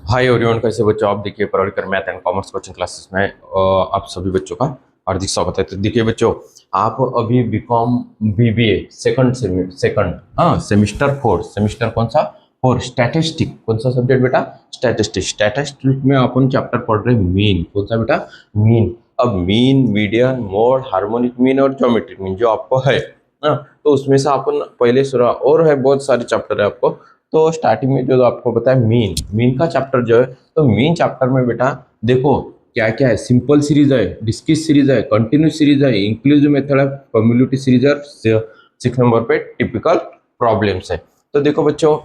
Hi everyone, कैसे बच्चों आप। देखिए पढ़कर math and commerce coaching classes में आप सभी बच्चों का हार्दिक स्वागत है। तो देखिए बच्चों, आप अभी BCom BBA second semester 4, semester कौन सा 4, स्टैटिस्टिक। कौन सा सब्जेक्ट बेटा? स्टैटिस्टिक में अपन चैप्टर पढ़ रहे मीन। कौन सा बेटा? मीन। अब mean, median, mode, harmonic mean और ज्योमेट्रिक मीन जो आपको है ना, तो उसमें से अपन पहले शुरू और है, बहुत सारे चैप्टर है आपको। तो स्टार्टिंग में जो आपको पता है मीन, मीन का चैप्टर जो है, तो मीन चैप्टर में बेटा देखो क्या क्या है। सिंपल सीरीज है, डिस्क्रीट सीरीज है, कंटिन्यूस सीरीज है, इंक्लूसिव मेथड है, कम्युनिटी सीरीज है, 6 नंबर पे टिपिकल प्रॉब्लम्स है। तो देखो बच्चों,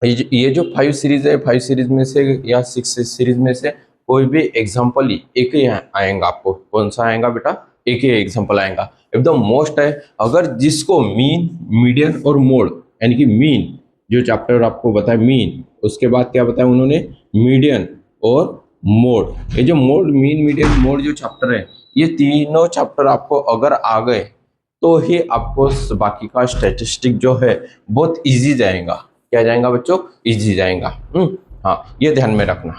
ये जो 5 सीरीज है, 5 सीरीज में से या 6 सीरीज में से कोई भी एग्जाम्पल एक ही आएगा आपको। कौन सा आएगा बेटा? एक ही एग्जाम्पल आएगा, एकदम मोस्ट है। अगर जिसको मीन, मीडियन और मोड, यानी कि मीन जो चैप्टर आपको बताया मीन, उसके बाद क्या बताया उन्होंने? मीडियन और मोड। ये जो मोड, मीन, मीडियन, मोड जो चैप्टर है, ये तीनों चैप्टर आपको अगर आ गए तो ही आपको बाकी का स्टैटिस्टिक जो है बहुत इजी जाएगा। क्या जाएगा बच्चों? इजी जाएगा। हाँ, ये ध्यान में रखना।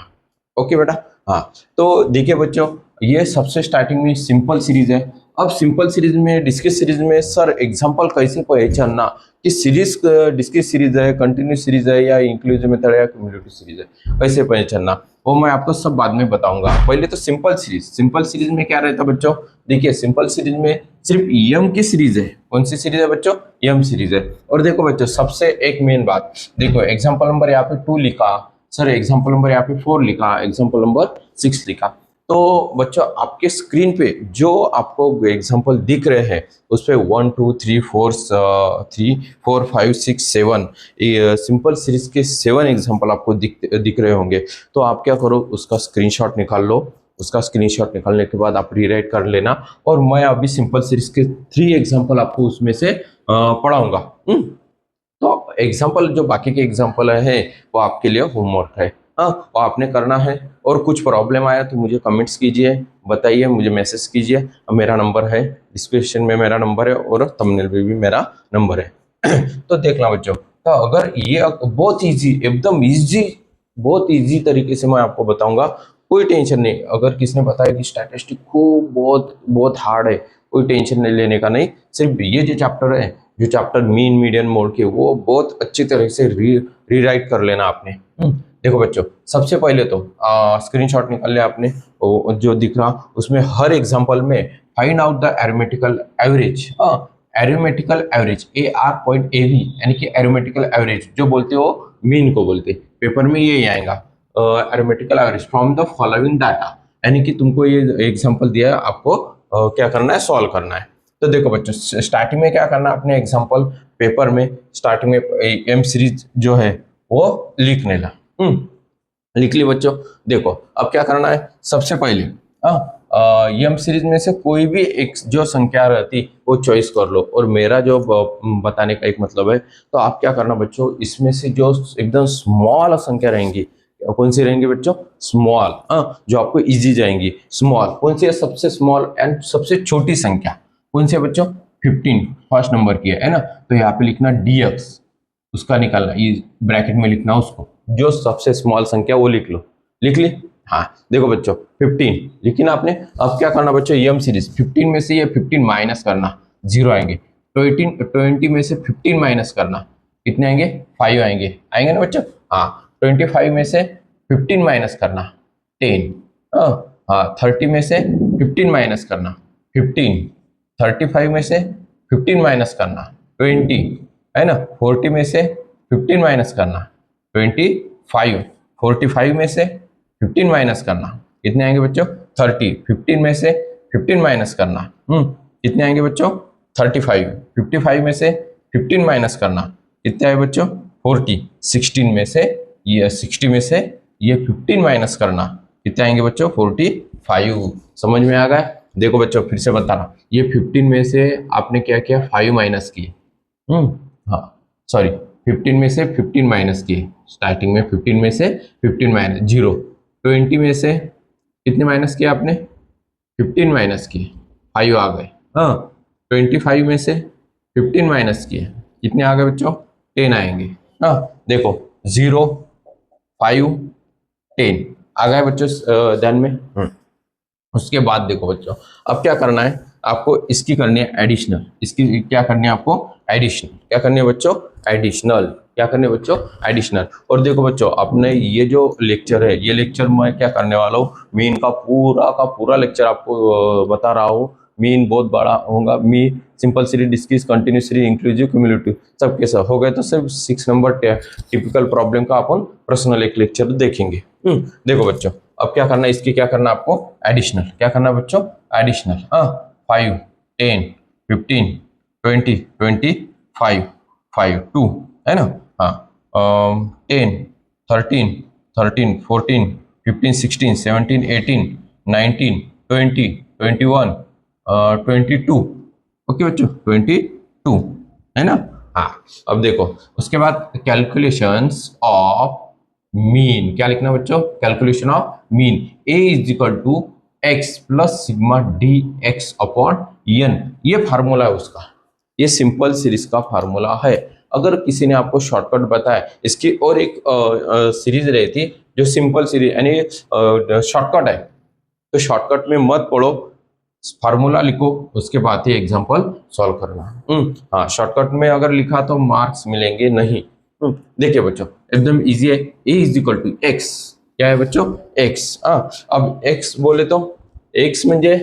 ओके बेटा। हाँ, तो देखिए बच्चों, ये सबसे स्टार्टिंग में सिंपल सीरीज है। अब सिंपल सीरीज में, डिस्क्रीट सीरीज में सर एग्जांपल कैसे पहचानना कि सीरीज डिस्क्रीट सीरीज है, कंटिन्यूस सीरीज है, या इंक्लूसिव मेथड है, या कम्युनिटी सीरीज है, कैसे पहचानना वो मैं आपको सब बाद में बताऊंगा। पहले तो सिंपल सीरीज, सिंपल सीरीज में क्या रहता है बच्चों? देखिए सिंपल सीरीज में सिर्फ यम की सीरीज है। कौन सी सीरीज है बच्चों? यम सीरीज है। और देखो बच्चों, सबसे एक मेन बात, देखो एग्जाम्पल नंबर यहाँ पे 2 लिखा, सर एग्जाम्पल नंबर यहाँ पे 4 लिखा, एग्जाम्पल नंबर 6 लिखा। तो बच्चों आपके स्क्रीन पे जो आपको एग्जाम्पल दिख रहे हैं, उस पर 1 2 3 4 3 4 5 6 7 सिंपल सीरीज के 7 एग्जाम्पल आपको दिख रहे होंगे। तो आप क्या करो, उसका स्क्रीनशॉट निकाल लो। उसका स्क्रीनशॉट निकालने के बाद आप रीराइट कर लेना, और मैं अभी सिंपल सीरीज के 3 एग्जाम्पल आपको उसमें से पढ़ाऊंगा। तो एग्जाम्पल जो बाकी के एग्जाम्पल है वो आपके लिए होमवर्क है। हाँ, वो आपने करना है। और कुछ प्रॉब्लम आया तो मुझे कमेंट्स कीजिए, बताइए, मुझे मैसेज कीजिए। मेरा नंबर है, डिस्क्रिप्शन में मेरा नंबर है, और थंबनेल पे भी मेरा नंबर है। तो देखना बच्चों, तो अगर ये बहुत इजी, एकदम इजी, बहुत इजी तरीके से मैं आपको बताऊंगा, कोई टेंशन नहीं। अगर किसने बताया कि स्टैटिस्टिक खूब बहुत बहुत हार्ड है, कोई टेंशन नहीं लेने का नहीं। सिर्फ ये जो चैप्टर है, जो चैप्टर मीन, मीडियन, मोड के, वो बहुत अच्छी तरह से रीराइट कर लेना आपने। देखो बच्चों, सबसे पहले तो स्क्रीनशॉट निकाल लिया आपने, जो दिख रहा उसमें हर एग्जांपल में find out the arithmetical average. Arithmetical average, AR.AV, यानी कि एरिथमेटिकल एवरेज जो बोलते हो, मीन को बोलते, पेपर में ये आएगा। Arithmetical average from the following data, यानी कि तुमको ये एग्जांपल दिया है, आपको क्या करना है? सॉल्व करना है। तो देखो बच्चों, स्टार्टिंग में क्या करना है अपने एग्जांपल पेपर में, स्टार्टिंग में एम सीरीज जो है वो लिख लेना। लिख ली बच्चों। देखो अब क्या करना है, सबसे पहले एम सीरीज में से कोई भी एक जो संख्या रहती वो चॉइस कर लो। और मेरा जो बताने का एक मतलब है, तो आप क्या करना बच्चों, इसमें से जो एकदम स्मॉल संख्या रहेंगी, कौन सी रहेंगी बच्चों? स्मॉल। जो आपको इजी जाएंगी। स्मॉल कौन सी है? सबसे स्मॉल एंड सबसे छोटी संख्या कौन सी है बच्चों? 15 फर्स्ट नंबर की है ना। तो यहाँ पे लिखना dx, उसका निकालना, ये ब्रैकेट में लिखना उसको, जो सबसे स्मॉल संख्या वो लिख लो। लिख ली? हाँ, देखो बच्चों 15 लिखी ना आपने। अब क्या करना बच्चों, एम सीरीज 15 में से ये 15 माइनस करना, 0 आएंगे। 20 में से 15 माइनस करना, कितने आएंगे? 5 आएंगे। आएंगे ना बच्चों? हाँ। 25 में से 15 माइनस करना, 10। हाँ, 30 में से 15 माइनस करना, 15। 35 में से 15 माइनस करना, 20, है ना। 40 में से 15 माइनस करना, 25। 45 में से 15 माइनस करना, कितने आएंगे बच्चों? 30। 15 में से 15 माइनस करना, कितने आएंगे बच्चों? 35। 55 में से 15 माइनस करना, कितने आए बच्चों? 40। 16 में से ये 60 में से ये 15 माइनस करना, कितने आएंगे बच्चों? 45। समझ में आ गया? देखो बच्चों फिर से बता रहा, ये 15 में से आपने क्या किया? 5 माइनस किए। हाँ, सॉरी, 15 में से 15 माइनस किए। स्टार्टिंग में 15 में से 15 माइनस 0। 20 में से कितने माइनस किए आपने? 15 माइनस किए, 5 आ गए। हाँ, 25 में से 15 माइनस किए, कितने आ गए बच्चों? 10 आएंगे। हाँ, देखो 0, 5, 10 आ गया बच्चों ध्यान में। उसके बाद देखो बच्चों, अब क्या करना है आपको, इसकी करनी है एडिशनल, इसकी क्या करनी है आपको, एडिशनल। क्या करनी है बच्चों, एडिशनल। क्या करनी है बच्चों, एडिशनल। और देखो बच्चों, अपने ये जो लेक्चर है, ये लेक्चर मैं क्या करने वाला हूँ, मीन का पूरा लेक्चर आपको बता रहा हूँ। मीन बहुत बड़ा होगा, mean simple series, discrete, continuous series, inclusive, cumulative, सबके सब हो गए तो सिर्फ 6 नंबर टिपिकल प्रॉब्लम का अपन पर्सनल एक लेक्चर देखेंगे। देखो बच्चों, अब क्या करना है, इसकी क्या करना है आपको, एडिशनल। क्या करना है बच्चों, एडिशनल। 5, 10, 15, 20, 25, 5, 2 है ना। हाँ, 10, 13, 13, 14, 15, 16, 17, 18, 19, 20, 21, 22। ओके बच्चों, 22 है ना। हाँ, अब देखो उसके बाद कैलकुलेशंस ऑफ मीन। क्या लिखना बच्चों, calculation of mean. A is equal to X plus sigma D X upon N, ये फार्मूला है उसका, ये सिंपल सीरीज का फार्मूला है। अगर किसी ने आपको शॉर्टकट बताया, इसकी और एक सीरीज रहती जो सिंपल सीरीज यानी शॉर्टकट है, तो शॉर्टकट में मत पढ़ो, फार्मूला लिखो, उसके बाद ही एग्जांपल सॉल्व करना। हाँ, शॉर्टकट में अगर लिखा तो मार्क्स मिलेंगे नहीं। देखिए बच्चों, एकदम इजी है। A is equal to x, क्या है बच्चों, एक्स। अब एक्स बोले तो एक्स म्हणजे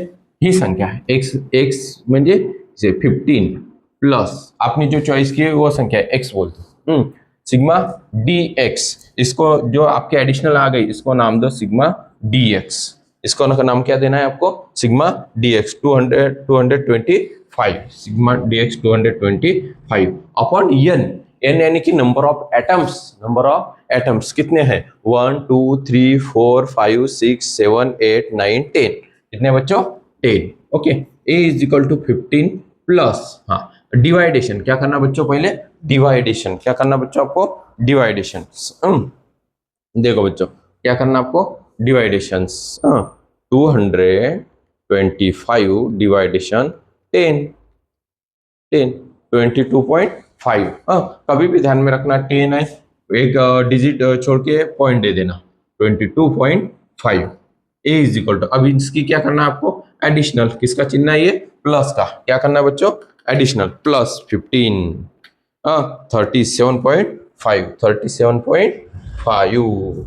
ही संख्या है, एक्स एक्स म्हणजे 15 प्लस आपने जो चॉइस की है वो संख्या है, एक्स बोलते हैं। सिग्मा डी एक्स, इसको जो आपके एडिशनल आ गई इसको नाम दो सिग्मा डी एक्स। इसको नाम क्या देना है आपको, sigma D X 225, sigma D X 225 upon N. N यानी कि number of atoms, number of atoms कितने हैं, 1 2 3 4 5 6 7 8 9 10, कितने बच्चों, 10। Okay, A is equal to 15 plus, हाँ डिवाइडेशन, क्या करना बच्चों, पहले डिवाइडेशन। क्या करना बच्चों आपको, डिवाइडेशन। देखो बच्चों, क्या करना आपको, डिवाइडेशंस। 225 डिवाइडेशन 10, 10, 22.5। कभी भी ध्यान में रखना 10 है, एक डिजिट छोड़ के पॉइंट दे देना, 22.5। ए इज इक्वल टू, अब इसकी क्या करना है आपको, एडिशनल। किसका चिन्ह है ये, प्लस का। क्या करना है बच्चों, एडिशनल, प्लस 15, 37.5, 37.5।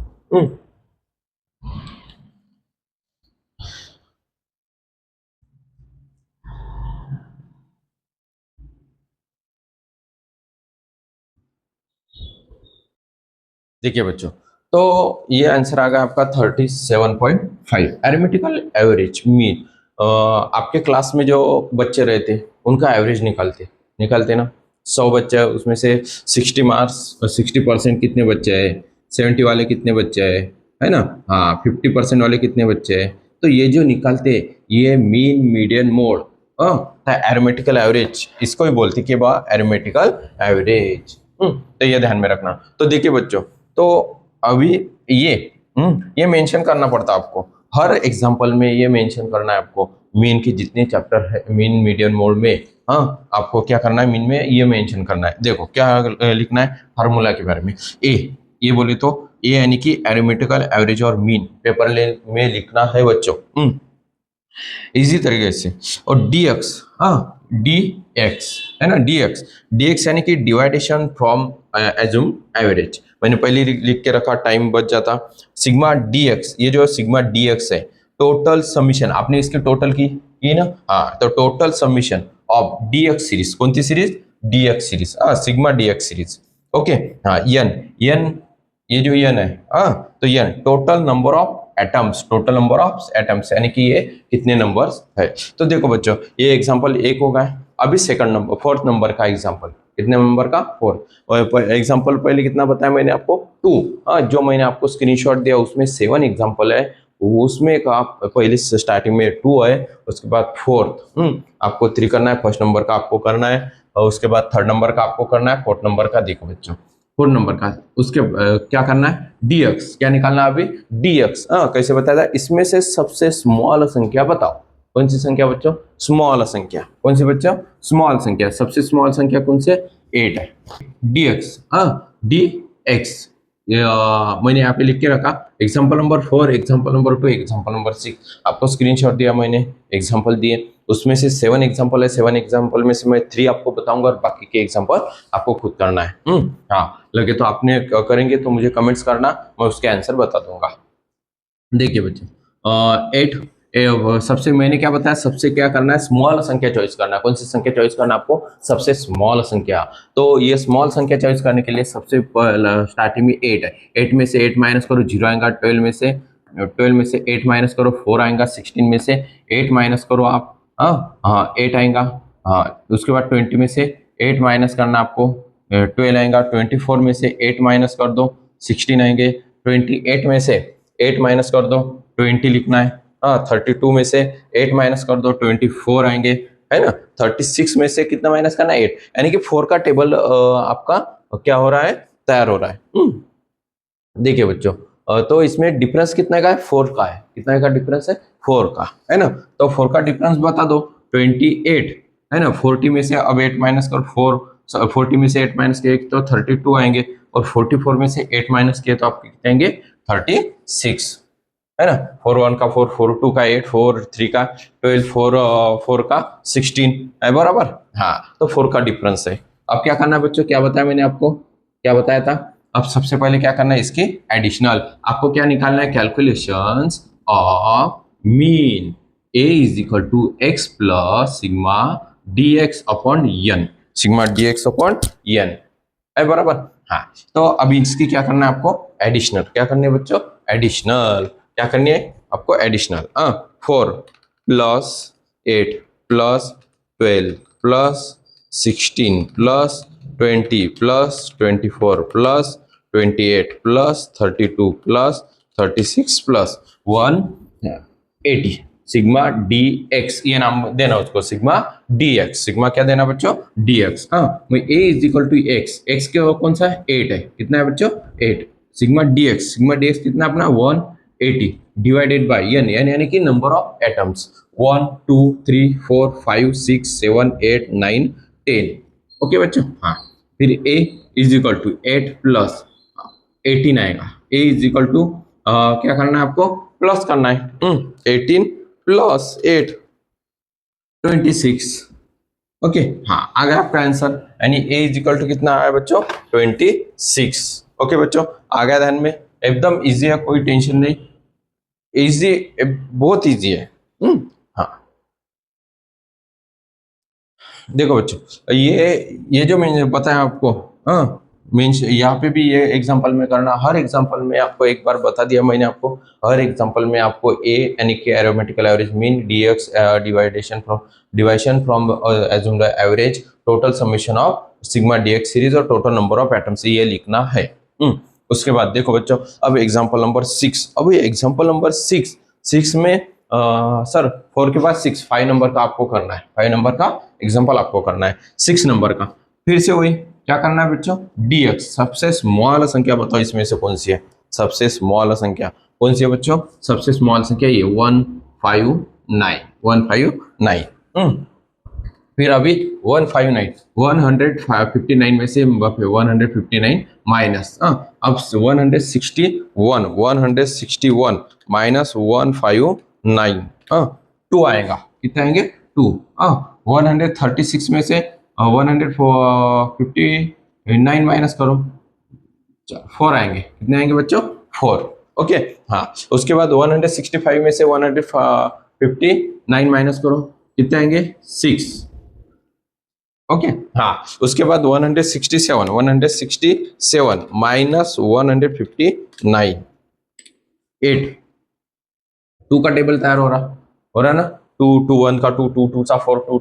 देखिए बच्चों, तो ये आंसर आ गया आपका 37.5। एरिथमेटिकल एवरेज मीन, आपके क्लास में जो बच्चे रहते उनका एवरेज निकालते ना। 100 बच्चे हैं, उसमें से 60 मार्क्स, 60% कितने बच्चे हैं, 70 वाले कितने बच्चे हैं, है ना। हाँ, 50% वाले कितने बच्चे हैं, तो ये जो निकालते ये mean median mode arithmetical average, इसको ही बोलते कि बा एरिथमेटिकल एवरेज। तो ये ध्यान में रखना। तो देखिए बच्चों, तो अभी ये मेंशन करना पड़ता है आपको हर एग्जांपल में, ये मेंशन करना है आपको मीन के जितने चैप्टर है मीन मीडियन मोड में। हाँ, आपको क्या करना है, मीन में ये मेंशन करना है। देखो क्या लिखना है फार्मूला के बारे में। ये बोले तो ए यानी कि एरिथमेटिकल एवरेज और मीन पेपर में लिखना है बच्चों, इजी तरीके से। और डी एक्स, डी एक्स है ना, डी एक्स यानी कि डिवाइडेशन फ्रॉम एज्यूम एवरेज। मैंने पहले लिख के रखा, टाइम बच जाता। सिग्मा डी एक्स, ये जो सिग्मा डी एक्स है, टोटल समीशन, आपने इसकी टोटल की ना। हाँ, तो total summation of D X series, कौन सी series, D X series, sigma D X series. Okay, हाँ, एन ये जो एन है, तो N total number of atoms, total number of atoms यानी कि ये कितने नंबर्स है। तो देखो बच्चों, ये एग्जांपल एक हो गया। अभी सेकंड नंबर, फोर्थ नंबर का एग्जांपल, कितने नंबर का, फोर्थ। और एग्जांपल पहले कितना बताया मैंने आपको, 2। जो मैंने आपको स्क्रीनशॉट दिया उसमें 7 एग्जांपल है, उसमें का पहले स्टार्टिंग में 2 है, उसके बाद फोर्थ आपको 3 करना है, फर्स्ट नंबर का आपको करना है, और उसके बाद थर्ड नंबर का आपको करना है, फोर्थ नंबर का। देखो बच्चों, फोर्थ नंबर का उसके क्या करना है, डीएक्स। क्या निकालना है अभी, डीएक्स। कैसे बताया था, इसमें से सबसे स्मॉल संख्या बताओ, कौन सी संख्या बच्चों, स्मॉल संख्या, कौन सी बच्चों, स्मॉल संख्या। सबसे स्मॉल संख्या कौन से, 8 है। डीएक्स, डी एक्स मैंने यहाँ पे लिख के रखा example number 4, example number 2, example number 6। आपको स्क्रीनशॉट दिया मैंने, एग्जाम्पल दिए, उसमें से 7 एग्जाम्पल है। 7 एग्जाम्पल में से मैं 3 आपको बताऊंगा और बाकी के एग्जाम्पल आपको खुद करना है। हाँ, लगे तो आपने करेंगे तो मुझे कमेंट्स करना, मैं उसके आंसर बता दूंगा। देखिए बच्चों, 8 सबसे मैंने क्या बताया, सबसे क्या करना है, स्मॉल संख्या चॉइस करना है। कौन सी संख्या चॉइस करना है आपको, सबसे स्मॉल संख्या। तो ये स्मॉल संख्या चॉइस करने के लिए सबसे स्टार्टिंग में 8 है। 8 में से 8 माइनस करो 0 आएगा। 12 में से 8 माइनस करो 4 आएगा। 16 में से 8 माइनस करो आप, हाँ 8 आएगा। हाँ, उसके बाद 20 में से 8 माइनस करना आपको, 12 आएगा। 24 में से 8 माइनस कर दो, 16 आएंगे। 28 में से 8 माइनस कर दो, 20 लिखना है। हाँ, 32 में से 8 माइनस कर दो, 24 आएंगे, है ना। 36 में से कितना माइनस करना है, 8, यानी कि 4 का टेबल आपका क्या हो रहा है, तैयार हो रहा है। देखिए बच्चों, तो इसमें डिफरेंस कितने का है, 4 का है। कितने का डिफरेंस है, 4 का, है ना। तो 4 का डिफरेंस बता दो, 28, है ना। 40 में से अब 8 माइनस कर 4, 40 में से 8 माइनस किए तो 32 आएंगे, और 44 में से 8 माइनस किए तो आपके कितने आएंगे, 36, है ना। 4 1 का 4, 4 2 का 8, 4 3 का 12, 4 का 16 है, बराबर। हाँ, तो 4 का डिफरेंस है। अब क्या करना है बच्चों, क्या बताया मैंने आपको, क्या बताया था। अब सबसे पहले क्या करना है, इसकी एडिशनल। आपको क्या निकालना है, calculations of mean A is equal to X plus sigma D X upon N, sigma D X upon N, है बराबर। हाँ, तो अभी इसकी क्या करना है आपको, एडिशनल। क्या करनी है बच्चों, एडिशनल। क्या करनी है आपको, additional. 4 plus 8 plus 12 plus 16 plus 20 plus 24 plus 28 plus 32 plus 36 plus 180, sigma D X, ये नाम देना उसको, सिग्मा डी एक्स। सिग्मा क्या देना बच्चों, डी एक्स। हाँ, A is equal to x, X के कौन सा है, 8 है। कितना है बच्चों, 8, sigma D x. Sigma D x कितना अपना, 180 डिवाइडेड बाई एन, एन यानी कि नंबर ऑफ एटम्स, 1 2 3 4 5 6 7 8 9 10। ओके बच्चों। हाँ, फिर ए इज इक्वल टू 8 प्लस 18 आएगा। ए इज इक्वल टू क्या करना है आपको, प्लस करना है। 18 प्लस 8 26। ओके, हाँ, आ गया आपका आंसर, यानी ए इज इक्वल टू कितना आया बच्चों, 26। ओके बच्चों, आ गया ध्यान में, एकदम इजी है, कोई टेंशन नहीं, इजी, बहुत इजी है। हाँ, देखो बच्चों, ये जो मैंने बताया आपको, हाँ मीन्स यहाँ पे भी ये एग्जांपल में करना, हर एग्जांपल में आपको एक बार बता दिया मैंने आपको, हर एग्जांपल में आपको ए यानी कि arithmetical average mean DX deviation from assume the average total summation of sigma DX series और टोटल नंबर ऑफ एटम्स, ये लिखना है। उसके बाद देखो बच्चों, अब एग्जाम्पल नंबर 6। अब ये एग्जाम्पल नंबर 6 में सर 4 के बाद 6, 5 नंबर का आपको करना है, 5 नंबर का एग्जाम्पल आपको करना है, 6 नंबर का। फिर से वही क्या करना है बच्चों, dx, सबसे स्मॉल संख्या बताओ इसमें से कौन सी है, सबसे स्मॉल संख्या कौन सी है बच्चों, सबसे स्मॉल संख्या ये 159, 159। फिर अभी 159 में से 159 माइनस, अब 161 माइनस 159, 2 आएगा। कितने आएंगे, 2। 136 में से 159 माइनस करो, 4 आएंगे। कितने आएंगे बच्चों, 4। ओके, हाँ, उसके बाद 165 में से 159 माइनस करो, कितने आएंगे, 6। ओके, हाँ, उसके बाद 167 माइनस 159, 8, 2 का टेबल तैयार हो रहा है ना। 2 2 1 का 2, 2 2 सा 4, 2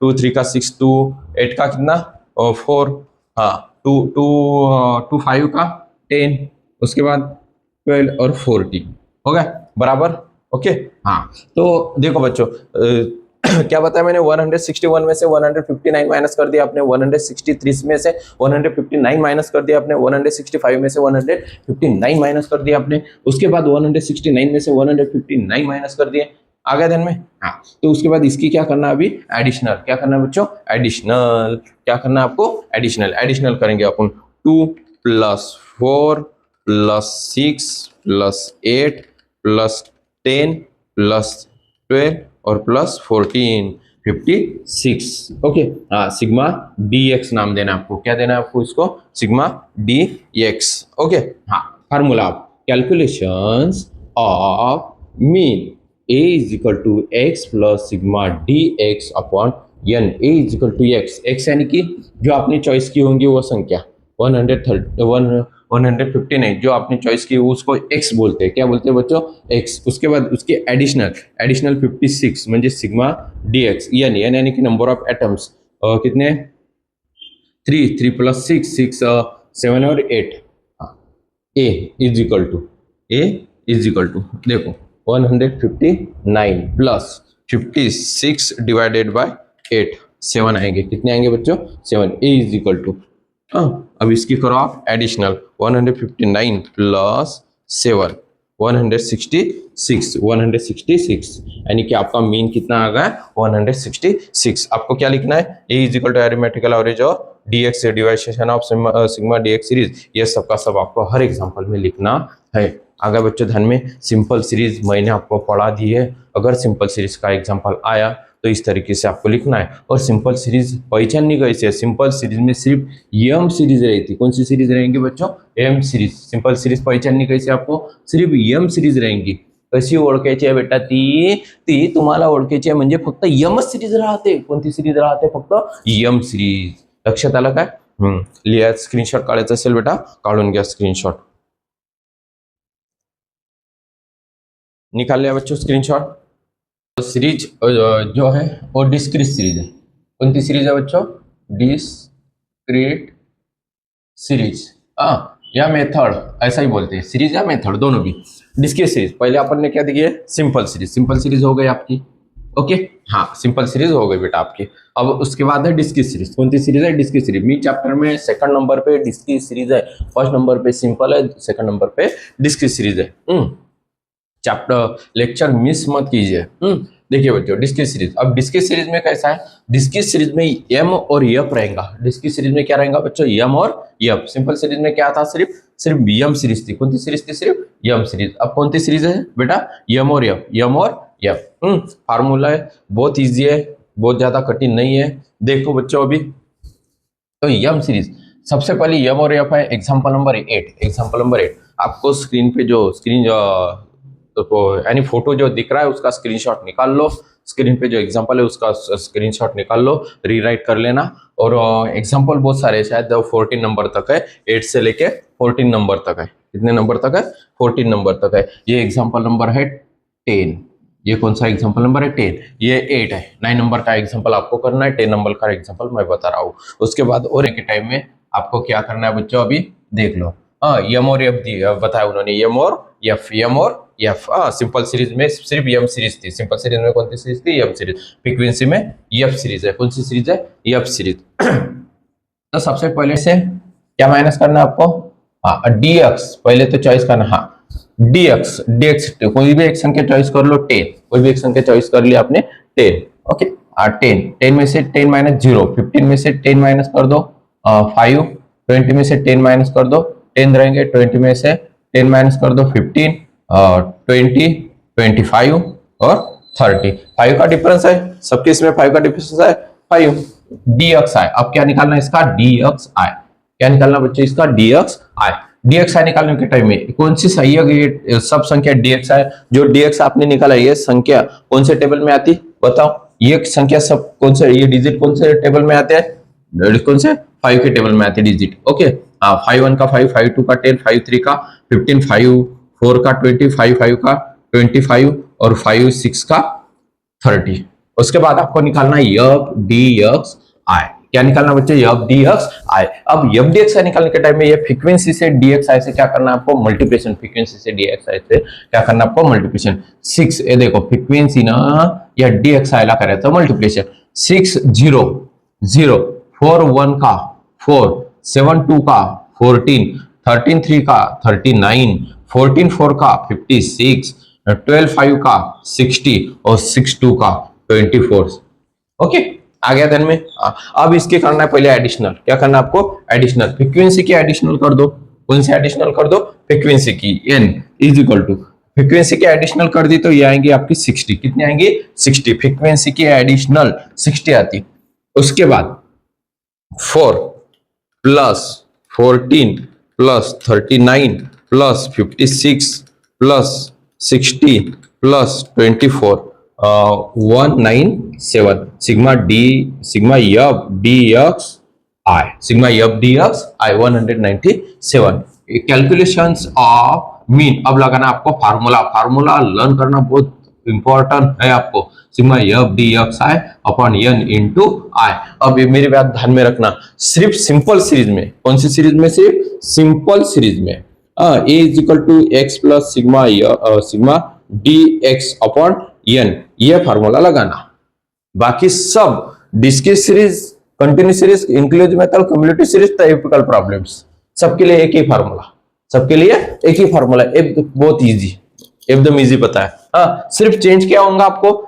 2 3 का 6, 2 8 का कितना, 4, हाँ, 2 2 2 5 का 10, उसके बाद 12 और 40 हो गया बराबर। ओके, हाँ, तो देखो बच्चों, क्या बताया मैंने, 161 में से 159 माइनस कर दिया आपने, 163 में से 159 माइनस कर दिया आपने, 165 में से 159 माइनस कर दिया आपने, उसके बाद 169 में से 159 माइनस कर दिए। आ गया ध्यान में, हाँ। तो उसके बाद इसकी क्या करना है अभी, एडिशनल। क्या करना है बच्चों, एडिशनल। क्या करना है आपको, एडिशनल। एडिशनल करेंगे अपन, 2 plus 4 plus 6 plus 8 plus 10 plus 12 और प्लस 14, 56। ओके, हाँ, सिग्मा डी एक्स नाम देना है आपको। क्या देना है आपको इसको? Sigma D X. ओके, हाँ, formula calculations of mean A is equal to X plus sigma D X upon N. A is equal to x, X यानी कि जो आपने चॉइस की होंगी वो संख्या 150 नहीं, जो आपने चॉइस की उसको एक्स बोलते हैं। क्या बोलते हैं बच्चों? एक्स। उसके बाद उसके एडिशनल 56 म्हणजे सिग्मा डी एक्स। एन यानी कि नंबर ऑफ एटम्स कितने? 3 प्लस 6 7 और 8। ए इज इक्वल टू देखो 159 प्लस 56 डिवाइडेड बाय 8, 7 आएंगे। कितने आएंगे बच्चों? 7। ए इज इक्वल टू, अब इसकी करो आप एडिशनल 159 प्लस 7 166 यानी कि आपका मीन कितना आ गया? 166। आपको क्या लिखना है? A is equal to arithmetical average और dx से deviation of sigma dx series. ये सबका सब आपको हर एग्जांपल में लिखना है। अगर बच्चों ध्यान में, सिंपल सीरीज मैंने आपको पढ़ा दी है। अगर सिंपल सीरीज का एग्जांपल आया तो इस तरीके से आपको लिखना है। और सिंपल सीरीज पहचाननी कैसे है? सिंपल सीरीज में सिर्फ एम सीरीज रहती। कौन सी सीरीज रहेंगी बच्चों? M series. सिंपल सीरीज पहचाननी कैसे? आपको सिर्फ एम सीरीज रहेंगी। कशी ओळखायची आहे बेटा? ती तुम्हाला ओळखायची आहे म्हणजे फक्त एम सिरीज राहते। कोणती सिरीज राहते? फक्त एम सिरीज। लक्षात आलं काय? लिहा, स्क्रीनशॉट काढायचा असेल बेटा काढून घ्या स्क्रीनशॉट। निकाल लिया बच्चों स्क्रीनशॉट। सीरीज जो है वो डिस्क्रीट सीरीज है। कौन सी सीरीज है बच्चों? Discrete series. या मेथड, ऐसा ही बोलते हैं, सीरीज या मेथड दोनों भी। डिस्क्रीट सीरीज पहले अपन ने क्या दी है? Simple series. सिंपल सीरीज हो गई आपकी। ओके, हाँ, सिंपल सीरीज हो गई बेटा आपकी। अब उसके बाद है डिस्क्रीट सीरीज। कौन सी सीरीज है? Discrete series. मी चैप्टर में सेकंड नंबर पे डिस्क्रीट सीरीज है, फर्स्ट नंबर पे सिंपल है, सेकंड नंबर पे डिस्क्रीट सीरीज है। चैप्टर लेक्चर मिस मत कीजिए। देखिए बच्चों, डिस्क्रीट सीरीज। अब डिस्क्रीट सीरीज में कैसा है? डिस्क्रीट सीरीज में एम और एफ रहेगा। डिस्क्रीट सीरीज में क्या रहेगा बच्चों? एम और एफ। सिंपल सीरीज में क्या था? सिर्फ एम सीरीज थी। कौन सी सीरीज थी? सिर्फ एम सीरीज। अब कौन सी सीरीज है बेटा? एम और एफ। फार्मूला है, बहुत इजी है, बहुत ज्यादा कठिन नहीं है। देखो बच्चों, अभी तो एम सीरीज सबसे पहले एम और एफ है। Example number 8। आपको स्क्रीन पे जो यानी फोटो जो दिख रहा है उसका स्क्रीनशॉट निकाल लो। स्क्रीन पे जो एग्जांपल है उसका स्क्रीनशॉट निकाल लो, रीराइट कर लेना। और एग्जांपल बहुत सारे, शायद 14 नंबर तक है। 8 से लेके 14 नंबर तक है। कितने नंबर तक है? 14 नंबर तक है। ये एग्जांपल नंबर है 10। ये कौन सा एग्जांपल नंबर है? 10। ये 8 है। 9 नंबर का एग्जांपल आपको करना है, 10 नंबर का एग्जांपल मैं बता रहा हूँ। उसके बाद और एक टाइम में आपको क्या करना है बच्चों? अभी देख लो। एम और एफ बताया उन्होंने, एम और एफ। सिंपल सीरीज में सिर्फ एम सीरीज थी। सिंपल सीरीज में कौन सी सीरीज थी? M series. फ्रीक्वेंसी में एफ सीरीज है। कौन सी सीरीज है? F series. तो सबसे पहले से क्या माइनस करना है आपको? डीएक्स पहले तो चॉइस करना। डीएक्स कोई भी एक संख्या चॉइस कर लो। 10 कोई भी एक संख्या चॉइस कर लिया आपने, 10। ओके, 10 में से 10 माइनस 0, 15 में से 10 माइनस कर दो 5, 20 में से 10 माइनस कर दो 10 रहेंगे, 20 में से 10 माइनस कर दो 15, 20, 25 और 30। 5 का डिफरेंस है सबके, इसमें 5 का डिफरेंस है 5। डीएक्स आई। अब क्या निकालना है इसका? डीएक्स आई। क्या निकालना बच्चे इसका? डीएक्स आई। डीएक्स आई निकालने के टाइम में कौन सी सही है? ये सब संख्या डीएक्स आई, जो डीएक्स आपने निकाला ये संख्या कौन से टेबल में आती? बताओ। ये संख्या सब कौन से, ये डिजिट कौन से टेबल में आते हैं? कौन से? 5 के टेबल में आते डिजिट। ओके, 5 1 का 5, 5 2 का 10, 5 3 का 15, 5 4 का 20, 5 5 का 25 और 5 6 का 30। उसके बाद आपको निकालना है एफ डीएक्स आई। क्या निकालना बच्चे? एफ डीएक्स आई। अब एफ डीएक्स आई निकालने के टाइम में ये फ्रीक्वेंसी से डीएक्स आई से क्या करना है आपको? मल्टीप्लिकेशन। फ्रीक्वेंसी से डीएक्स आई से क्या करना है आपको? मल्टीप्लिकेशन। 6 ये देखो फ्रीक्वेंसी ना या डीएक्स आई ला करायचं मल्टीप्लिकेशन। 6 0 0, 4 1 का 4, 7 2 का 14, 13 3 का 39, 14 4 का 56, 12 5 का 60 और 6 2 का 24। ओके, आ गया ध्यान में। अब इसके करना है पहले एडिशनल। क्या करना है आपको? एडिशनल। फ्रीक्वेंसी के एडिशनल कर दो। कौन सी एडिशनल कर दो, फ्रीक्वेंसी की, n is equal to frequency की एडिशनल कर दी तो ये आएंगी आपकी 60, कितनी आएंगी 60, फ्रीक्वेंसी की एडिशनल 60 आती। उसके बाद 4 plus 14 plus 39 plus 56 plus 60 plus 24 197 sigma F D X I, sigma F D X I 197। Calculations of mean अब लगाना आपको फार्मूला लर्न करना बहुत इंपॉर्टेंट है आपको। Sigma F D X I upon N into आई। अब ये मेरी बात ध्यान में रखना, सिर्फ सिंपल सीरीज में, कौन सी सीरीज में, सिर्फ सिंपल सीरीज में A is equal to X plus sigma D X upon N, ये फार्मूला लगाना। बाकी सब discrete series, continuous series, inclusive method, cumulative series, typical problems, सबके लिए एक ही फार्मूला, सबके लिए एक ही फार्मूला, बहुत इजी, एकदम इजी पता है। हाँ, सिर्फ चेंज क्या होगा आपको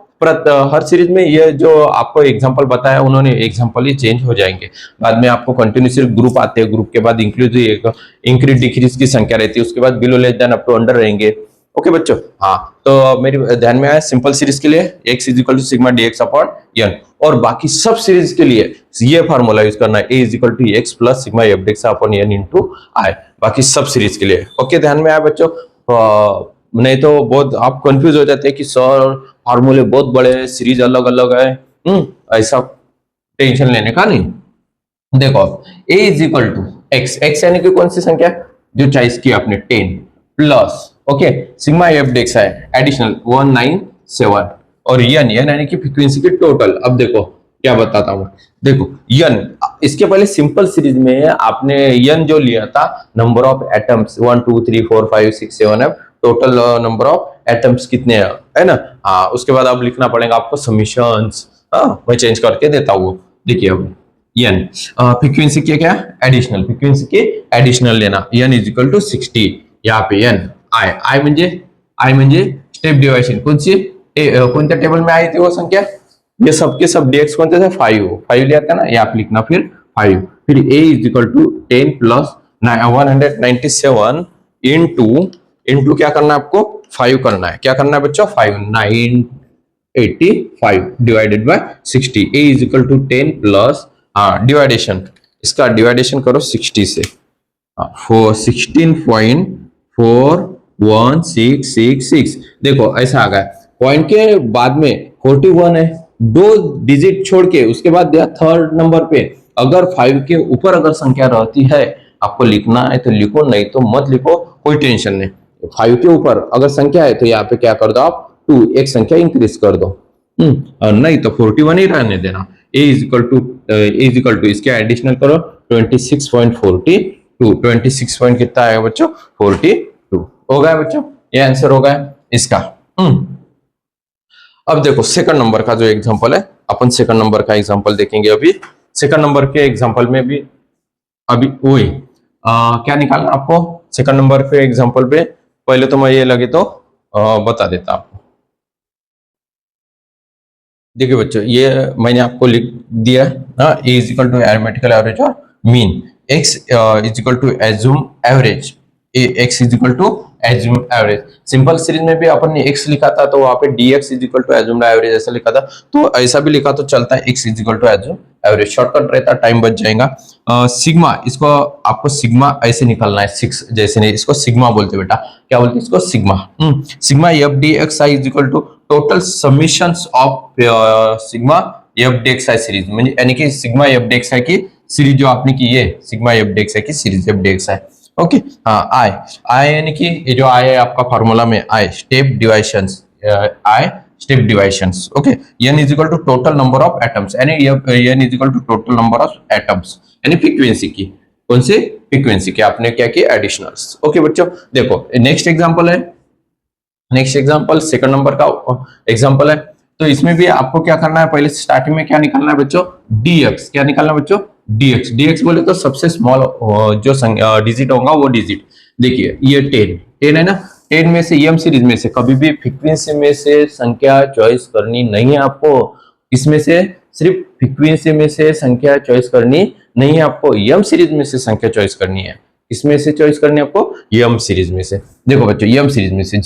हर सीरीज में, ये जो आपको एग्जांपल बताया उन्होंने, एग्जांपल ही चेंज हो जाएंगे। बाद में आपको कंटिन्यूस ग्रुप आते हैं, ग्रुप के बाद इंक्लूसिव इंक्रीज डिक्रीज की संख्या रहती है, उसके बाद below less than up to under रहेंगे। ओके बच्चों, हाँ तो मेरे ध्यान में आया सिंपल सीरीज के लिए x is equal to sigma dx upon n, और बाकी सब सीरीज के लिए ये फार्मूला यूज करना है, a is equal to x plus sigma F dx upon n into I, बाकी सब सीरीज के लिए। ओके, ध्यान में आया बच्चों? नहीं तो बहुत आप कंफ्यूज हो जाते हैं कि सर फार्मूले बहुत बड़े, सीरीज अलग अलग है, ऐसा टेंशन लेने का नहीं। देखो a is equal to x यानी कि कौन सी संख्या जो चॉइस की आपने 10 plus okay sigma F dx है एडिशनल 197 और n यानी कि फ्रीक्वेंसी की टोटल। अब देखो क्या बताता हूं, देखो n, इसके पहले सिंपल सीरीज में आपने n जो लिया था नंबर ऑफ एटम्स 1 2 3 4 5 6 7 है, टोटल नंबर ऑफ एटम्स कितने हैं, है ना। हाँ, उसके बाद अब लिखना पड़ेगा आपको समीशंस। हाँ, मैं चेंज करके देता हूँ। देखिए अब n फ्रीक्वेंसी क्या एडिशनल, फ्रीक्वेंसी की एडिशनल लेना, n इज इक्वल टू 60, यहाँ पे n आई म्हणजे स्टेप डिवाइजन, कोणत्या टेबल में आई थी वो संख्या, ये सबके सब dx कोणते थे 5 लिया था ना, ये आप लिखना फिर 5, फिर a is equal to 10 plus 197 into क्या करना है आपको 5 करना है, क्या करना है बच्चों 5 985 divided by 60, a is equal to 10 plus deviation, इसका डिवाइडेशन करो 60 से, 16.4166, देखो ऐसा आ गया। पॉइंट के बाद में 41 है, 2 डिजिट छोड़ के उसके बाद दिया थर्ड नंबर पे, अगर 5 के ऊपर अगर संख्या रहती है आपको लिखना है तो लिखो, नहीं तो मत लिखो, कोई टेंशन नहीं। 5 के ऊपर अगर संख्या है तो यहाँ पे क्या कर दो आप 2, एक संख्या इंक्रीज कर दो, नहीं तो 41 ही रहने देना। a इज इक्वल टू इसके एडिशनल करो 26.42, 26 पॉइंट कितना आएगा बच्चों 42 हो गया बच्चों, ये आंसर हो गया इसका। अब देखो सेकंड नंबर का जो एग्जांपल है, अपन सेकंड नंबर का एग्जांपल देखेंगे। अभी सेकंड नंबर के एग्जांपल में भी अभी वही क्या निकालना आपको सेकंड नंबर पे एग्जांपल पे, पहले तो मैं ये लगे तो बता देता आपको। देखिए बच्चों, ये मैंने आपको लिख दिया A is equal to arithmetical average और mean, x is equal to assume average, x is equal to assume average. Simple series में भी अपन ने x लिखा था तो वहां पे dx is equal to assume average ऐसा लिखा था, तो ऐसा भी लिखा तो चलता है, x is equal to assume average, shortcut रहता, टाइम बच जाएगा। सिग्मा, इसको आपको सिग्मा ऐसे निकालना है, 6 जैसे नहीं, इसको सिग्मा बोलते बेटा, क्या बोलते हैं इसको sigma. Sigma F D X I is equal to total summations of sigma F D X I series, म्हणजे यानी कि sigma F D X I की सीरीज जो आपने की, ये sigma F D X I की series F D X I. Okay, हाँ आई यानी कि ये जो आई है आपका फार्मूला में I step deviations, I step deviations. Okay, n is equal to total number of atoms, यानी n is equal to total number of atoms, यानी फ्रीक्वेंसी की, कौन सी फ्रीक्वेंसी की आपने क्या की एडिशनल्स। ओके बच्चों, देखो नेक्स्ट एग्जांपल है, नेक्स्ट एग्जांपल सेकंड नंबर का एग्जांपल है, तो इसमें भी आपको क्या करना है, पहले स्टार्टिंग में क्या निकालना है बच्चों dx, क्या निकालना है बच्चों dx बोले तो सबसे स्मॉल जो डिजिट होगा वो डिजिट। देखिए ये 10 है ना, 10 में से एम सीरीज में से कभी भी फ्रीक्वेंसी में से संख्या चॉइस करनी नहीं है आपको, इसमें से सिर्फ फ्रीक्वेंसी में से संख्या चॉइस करनी नहीं है आपको, एम सीरीज में से संख्या चॉइस करनी है। इसमें से चॉइस करनी है आपको, यम सीरीज में से। देखो बच्चों, यम सीरीज में से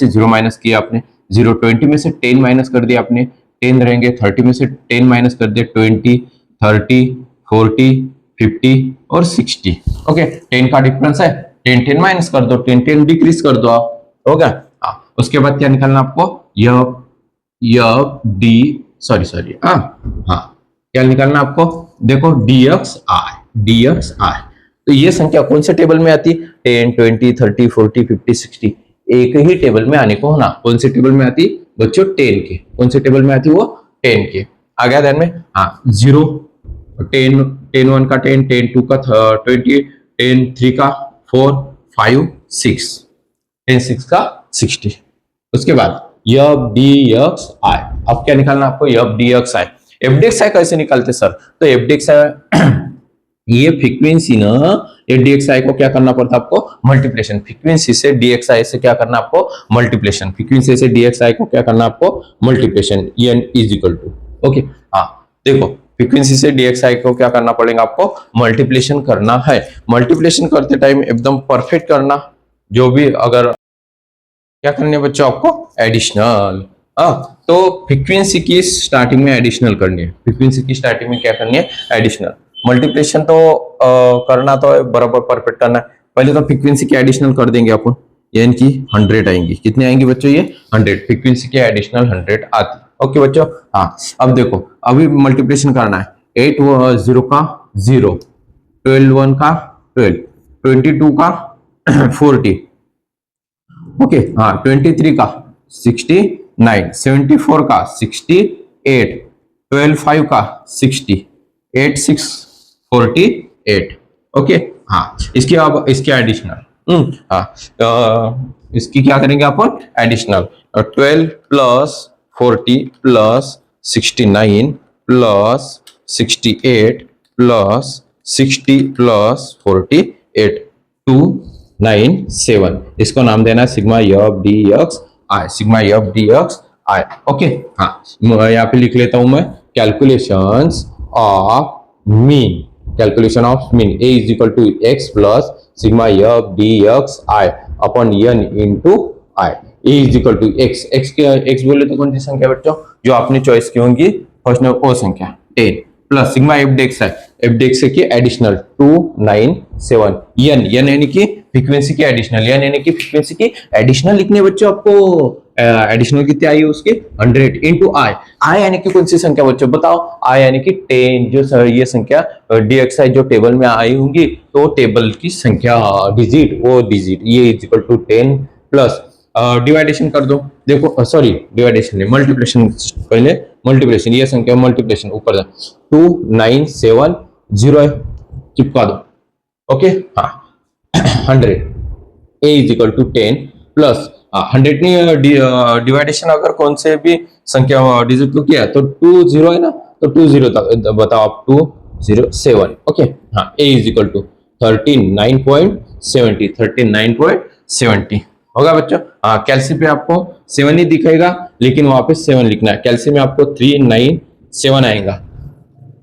0 माइनस किया आपने, 20 में से 10 माइनस कर दिया आपने, 10 रहेंगे। 30 में से 10 माइनस कर दिया, 20, 30, 40, 50 और 60। ओके, 10 का डिफरेंस है, 10 माइनस कर दो, 10 डिक्रीज कर दो आप, हो गया। हाँ, उसके बाद क्या निकालना आपको, क्या निकालना आपको, देखो dxi। तो ये संख्या कौन से टेबल में आती, 10, 20, 30, 40, 50, 60, एक ही टेबल में आने को होना। कौन से टेबल में आती बच्चों, 10 के। कौन से टेबल में आती, वो 10 के। आ गया ध्यान में। हाँ, 0, 10, 10 1 का 10, 10 2 का 20, 10 3 का 4, 5 6, 10 6 का 60। उसके बाद यब dxi। अब क्या निकालना आपको, यब dxi। fdxi कैसे निकालते सर, तो fdxi ये फ्रीक्वेंसी ना, ये dxi को क्या करना पड़ता है आपको, मल्टीप्लिकेशन। फ्रीक्वेंसी से dxi से क्या करना आपको, मल्टीप्लिकेशन। फ्रीक्वेंसी से dxi को क्या करना आपको, multiplication. n is equal to, okay. हाँ, देखो फ्रीक्वेंसी से dxi को क्या करना पड़ेगा आपको, मल्टीप्लिकेशन करना है। मल्टीप्लिकेशन करते टाइम एकदम परफेक्ट करना। जो भी अगर क्या करनी है बच्चों आपको, एडिशनल। तो फ्रीक्वेंसी की स्टार्टिंग में एडिशनल करनी है। फ्रीक्वेंसी की स्टार्टिंग में क्या करनी है, एडिशनल। मल्टीप्लिकेशन तो करना तो है, बराबर परफेक्ट करना है। पहले तो फ्रीक्वेंसी की एडिशनल कर देंगे अपन, यानी कि 100 आएंगी। कितने आएंगी बच्चों, ये 100। फ्रीक्वेंसी की एडिशनल 100 आती। ओके बच्चों। हाँ, अब देखो, अभी मल्टीप्लिकेशन करना है। 8 0 का 0, 12 1 का 12, 22 का 40, ओके। हाँ, 23 का 69, 74 का 68, 12 5 का 60, 8 6 48। ओके। हाँ, इसकी अब इसके एडिशनल। इसकी क्या करेंगे अपन, additional. 12 plus 40 plus 69 plus 68 plus 60 plus 48, 297। इसको नाम देना sigma F D X I, sigma F D X I. Okay. हाँ, यहाँ पे लिख लेता हूं मैं, calculations of mean. Calculation of mean A is equal to X plus sigma F D X I upon N into I. A is equal to x, X बोले तो कौन सी संख्या बच्चों, जो आपने चॉइस की होंगी फर्स्ट में वो संख्या 10 प्लस sigma F D X I, F D X की एडिशनल 297। एन यानी कि फ्रीक्वेंसी की एडिशनल, यानी कि फ्रीक्वेंसी की एडिशनल लिखने बच्चों आपको। एडिशनल कितनी आई है उसकी, 100 इंटू आई। आई यानी कि कौन सी संख्या बच्चों बताओ, आई यानी कि 10। जो ये संख्या dxi जो टेबल में आई होंगी, तो टेबल की संख्या डिजिट, वो डिजिट ये इज इक्वल टू 10 प्लस डिवाइडेशन कर दो। देखो सॉरी, डिवाइडेशन नहीं, मल्टीप्लिकेशन। पहले मल्टीप्लिकेशन, ये संख्या मल्टीप्लिकेशन ऊपर 2970 है, चिपका दो। ओके। हाँ, 100 a is equal to 10 plus 100 नहीं, डिवाइडेशन अगर कौन से भी संख्या डिजिट को किया तो 20 है ना, तो 20 बताओ आप, 207। ओके। हाँ, a इज इक्वल टू 39.70, 39.70 होगा बच्चों। हाँ, कैल्सी पे आपको 7 ही दिखेगा, लेकिन वहां पे 7 लिखना है। कैल्सी में आपको 397 आएगा,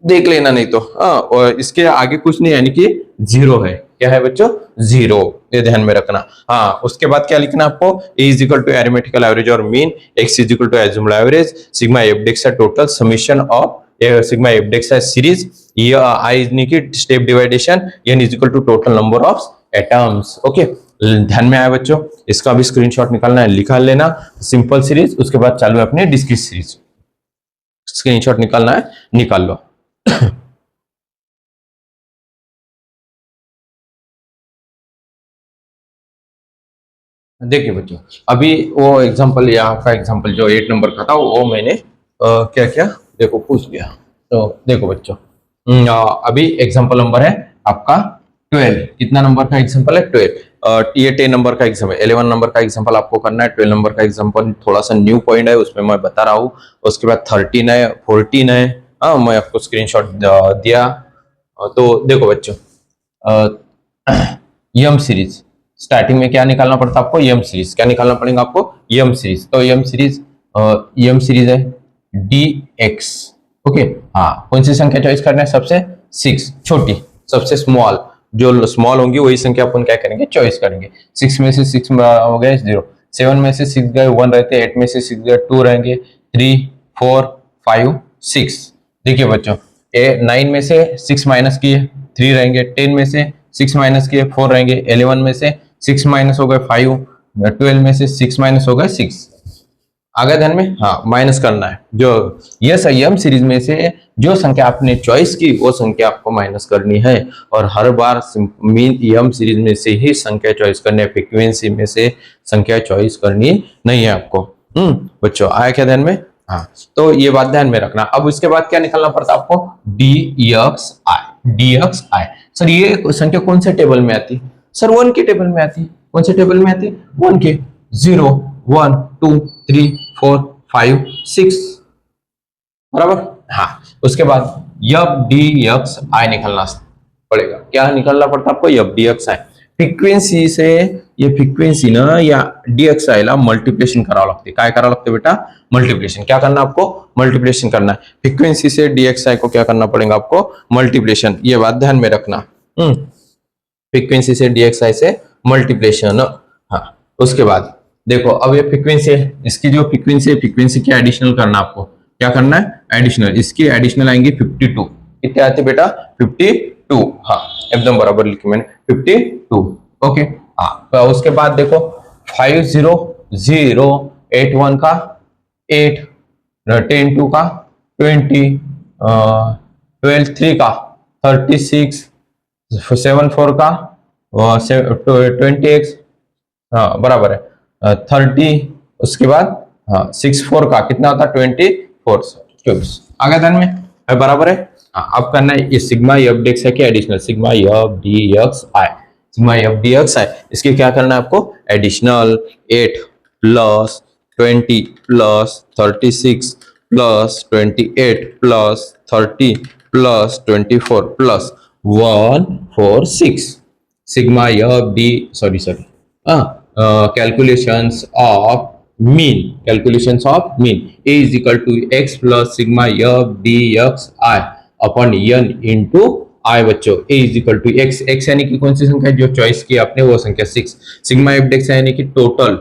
देख लेना नहीं तो। हाँ, और इसके आगे कुछ नहीं, यानी कि 0 है। क्या है बच्चों, 0, ये ध्यान में रखना। हाँ, उसके बाद क्या लिखना आपको, A is equal to arithmetical average और mean, X is equal to assumed average, sigma F D X total summation of sigma F D X series, ये आई यानी कि step deviation, N is equal to total number of atoms. Okay, ध्यान में आया बच्चों। इसका भी screenshot निकालना है, लिखा लेना। सिंपल सीरीज, उसके बाद चालू है अपनी डिस्क्रीट सीरीज। स्क्रीनशॉट निकालना है, निकाल लो। देखिए बच्चों, अभी वो एग्जांपल, यहाँ का एग्जांपल जो 8 नंबर का था, वो मैंने क्या क्या देखो पूछ लिया। तो देखो बच्चों, अभी एग्जांपल नंबर है आपका 12। कितना नंबर का एग्जांपल है, 12। ये 10 नंबर का एग्जांपल, 11 नंबर का एग्जांपल आपको करना है। 12 नंबर का एग्जांपल थोड़ा सा न्यू पॉइंट है, उसमें मैं बता रहा हूँ। उसके बाद 13 है, 14 है। मैं आपको स्क्रीनशॉट दिया। तो देखो बच्चों, यम सीरीज स्टार्टिंग में क्या निकालना पड़ता है आपको, यम सीरीज। क्या निकालना पड़ेगा आपको, यम सीरीज। तो यम सीरीज है dx। ओके। हाँ, कौन सी संख्या चॉइस करना है, सबसे 6 छोटी, सबसे स्मॉल। जो स्मॉल होंगी वही संख्या अपन क्या करेंगे, चॉइस करेंगे। 6 में से 6 हो गए 0, 7 में से 6 गए 1 रहते, 8 में से 6 गए 2 रहेंगे, 3 4 5 6। देखिए बच्चों, 9 में से 6 माइनस किए 3 रहेंगे, 10 में से 6 माइनस किए 4 रहेंगे, 11 में से 6 माइनस हो गए 5, 12 में से 6 माइनस हो गए 6। आगे ध्यान में, हाँ माइनस करना है। जो ये संयम सीरीज में से जो संख्या आपने चॉइस की वो संख्या आपको माइनस करनी है, और हर बार मीन यम सीरीज में से ही संख्या चॉइस करनी है, फ्रीक्वेंसी में से संख्या चॉइस करनी नहीं है आपको। बच्चों आया क्या ध्यान में? हाँ, तो ये बात ध्यान में रखना। अब इसके बाद क्या निकालना पड़ता है आपको, डी एक्स आई। सर ये संख्या कौन से टेबल में आती? सर 1 के टेबल में आती। कौन से टेबल में आती? 1 के। 0 1 2 3 4 5 6 बराबर। हाँ, उसके बाद यब डी एक्स आई निकलना पड़ेगा। क्या निकलना पड़ता है आपको? यब डी एक्स आई। फ्रीक्वेंसी से ये फ्रीक्वेंसी ना या डी एक्स आई ला मल्टीप्लिकेशन करावं लागते। काय करावं लागते बेटा? मल्टीप्लिकेशन। क्या करना आपको? मल्टीप्लिकेशन करना है। फ्रीक्वेंसी से डी एक्स आई को क्या करना पड़ेगा आपको? मल्टीप्लिकेशन। ये बात ध्यान में रखना। फ्रीक्वेंसी से डी एक्स आई से मल्टीप्लिकेशन। हाँ, उसके बाद देखो, अब ये फ्रीक्वेंसी है, इसकी जो फ्रीक्वेंसी है, फ्रीक्वेंसी की एडिशनल करना आपको। क्या करना है? एडिशनल। इसकी एडिशनल आएंगे 52। कितने आते बेटा? 52। हाँ, एकदम बराबर लिखी मैंने, 52। ओके। हाँ, तो उसके बाद देखो 50 0 8 1 का 8, 10 2 का 20, 12 3 का 36, 7 4 का 20x, हाँ बराबर है 30। उसके बाद हाँ 6 4 का कितना होता है? 24। आगे ध्यान में है, बराबर है। हाँ, अब करना है ये सिग्मा एफ डी एक्स है कि additional? Sigma F D X I. Sigma F D X I, इसके क्या करना है आपको? Additional 8 plus 20 plus 36 plus 28 plus 30 plus 24 plus 146। Sigma F D calculations of mean a is equal to x plus sigma f dxi upon n into i। बच्चों a is equal to x यानी कि कौन सी संख्या जो choice की आपने वो संख्या 6। सिग्मा एफ डेक्स यानी कि टोटल,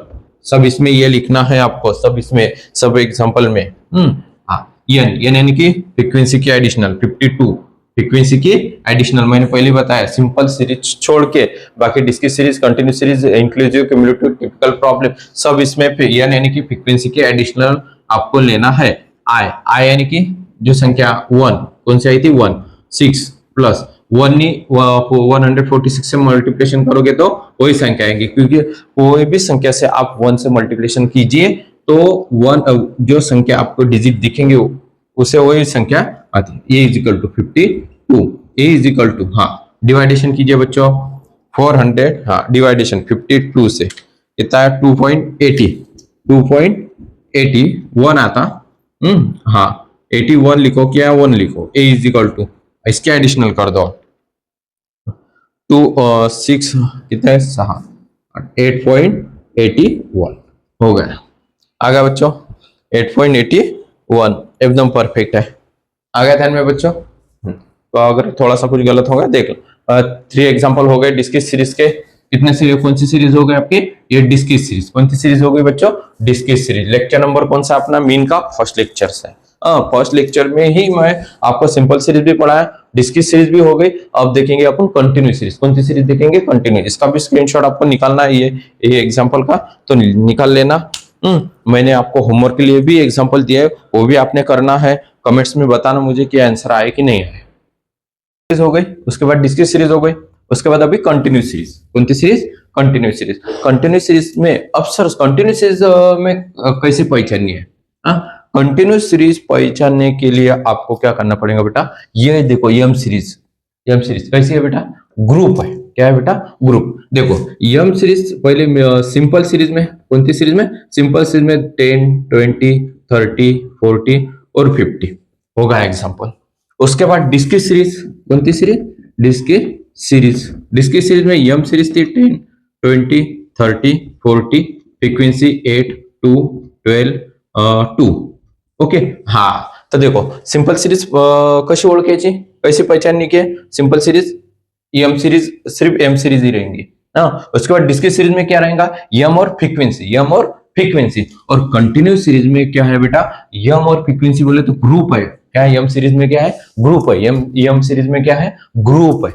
सब इसमें ये लिखना है आपको, सब इसमें, सब एग्जांपल में। हाँ, n यानी कि फ्रीक्वेंसी की एडिशनल 52। फ्रीक्वेंसी की एडिशनल मैंने पहले बताया, सिंपल सीरीज छोड़ के बाकी discrete series, continuous series, inclusive, cumulative, typical problem सब इसमें n यानी कि फ्रीक्वेंसी की एडिशनल आपको लेना है। आई यानी कि जो संख्या 1 कौन सी आई थी? 1 6 प्लस 146 से मल्टीप्लिकेशन करोगे तो वही संख्या आएंगी, क्योंकि कोई भी संख्या से आप 1 से मल्टीप्लिकेशन कीजिए तो 1 जो संख्या आपको डिजिट दिखेंगे उसे वही संख्या आती है। A is equal to 52। A is equal to, हाँ डिवाइडेशन कीजिए बच्चों 400, हाँ डिवाइडेशन 52 से कितना है? 2.81 आता। हाँ 81 लिखो, क्या 1 लिखो। ए इज इक्वल टू, इसके एडिशनल कर दो 6 कितना है? 6 8.81 हो गया। आगे बच्चों 8.81 एकदम परफेक्ट है। आगे ध्यान में बच्चों, तो अगर थोड़ा सा कुछ गलत होगा देख लो। 3 एग्जांपल हो गए डिस्क्रीट सीरीज के। कितने सीरीज, कौन सी सीरीज हो गई आपकी? ये डिस्क्रीट सीरीज। कौन सी सीरीज हो गई बच्चों? Discrete series. लेक्चर नंबर कौन सा अपना? मीन का फर्स्ट लेक्चर है। फर्स्ट लेक्चर में ही मैं आपको सिंपल सीरीज भी पढ़ाया, डिस्क्रीट सीरीज भी हो गई। अब देखेंगे अपन कंटिन्यू सीरीज। कौन सी सीरीज देखेंगे? कंटिन्यू। इसका भी स्क्रीनशॉट आपको निकालना है, ये एग्जांपल का तो निकाल लेना। मैंने आपको होमवर्क के लिए भी एग्जांपल दिया है, वो भी आपने करना है। कमेंट्स में बताना मुझे कि आंसर आए कि नहीं आए। हो गई, उसके बाद डिस्क्रीट सीरीज हो गई, उसके बाद अभी कंटिन्यू सीरीज। कौन सी series? Continue series. Continue series में अब सर कंटिन्यू सीरीज में कैसे पहचाननी है? कंटिन्यू सीरीज पहचानने के लिए आपको क्या करना पड़ेगा बेटा? ये देखो यम सीरीज। यम सीरीज कैसी है बेटा? ग्रुप है। क्या है बेटा? ग्रुप। देखो यम सीरीज पहले सिंपल सीरीज में, कौन सी सीरीज में? सिंपल सीरीज में 10 20 30 40 और 50 होगा एग्जांपल। उसके बाद डिस्क्रीट सीरीज। कौन सी series? Discrete series. Discrete series में यम सीरीज थी 10 20 30 40, फ्रीक्वेंसी 8 2 12 2। ओके। हाँ, तो देखो सिंपल सीरीज कशी ओळखायची, कैसी पहचाननी की सिंपल सीरीज? एम सीरीज सिर्फ एम सीरीज ही रहेंगी। हाँ, उसके बाद डिस्क्रीट सीरीज में क्या रहेगा, एम और फ्रीक्वेंसी, एम और फ्रीक्वेंसी। और कंटिन्यूस सीरीज में क्या है बेटा, एम और फ्रीक्वेंसी बोले तो ग्रुप है। क्या है एम सीरीज में, क्या है ग्रुप है। एम सीरीज में क्या है, ग्रुप है।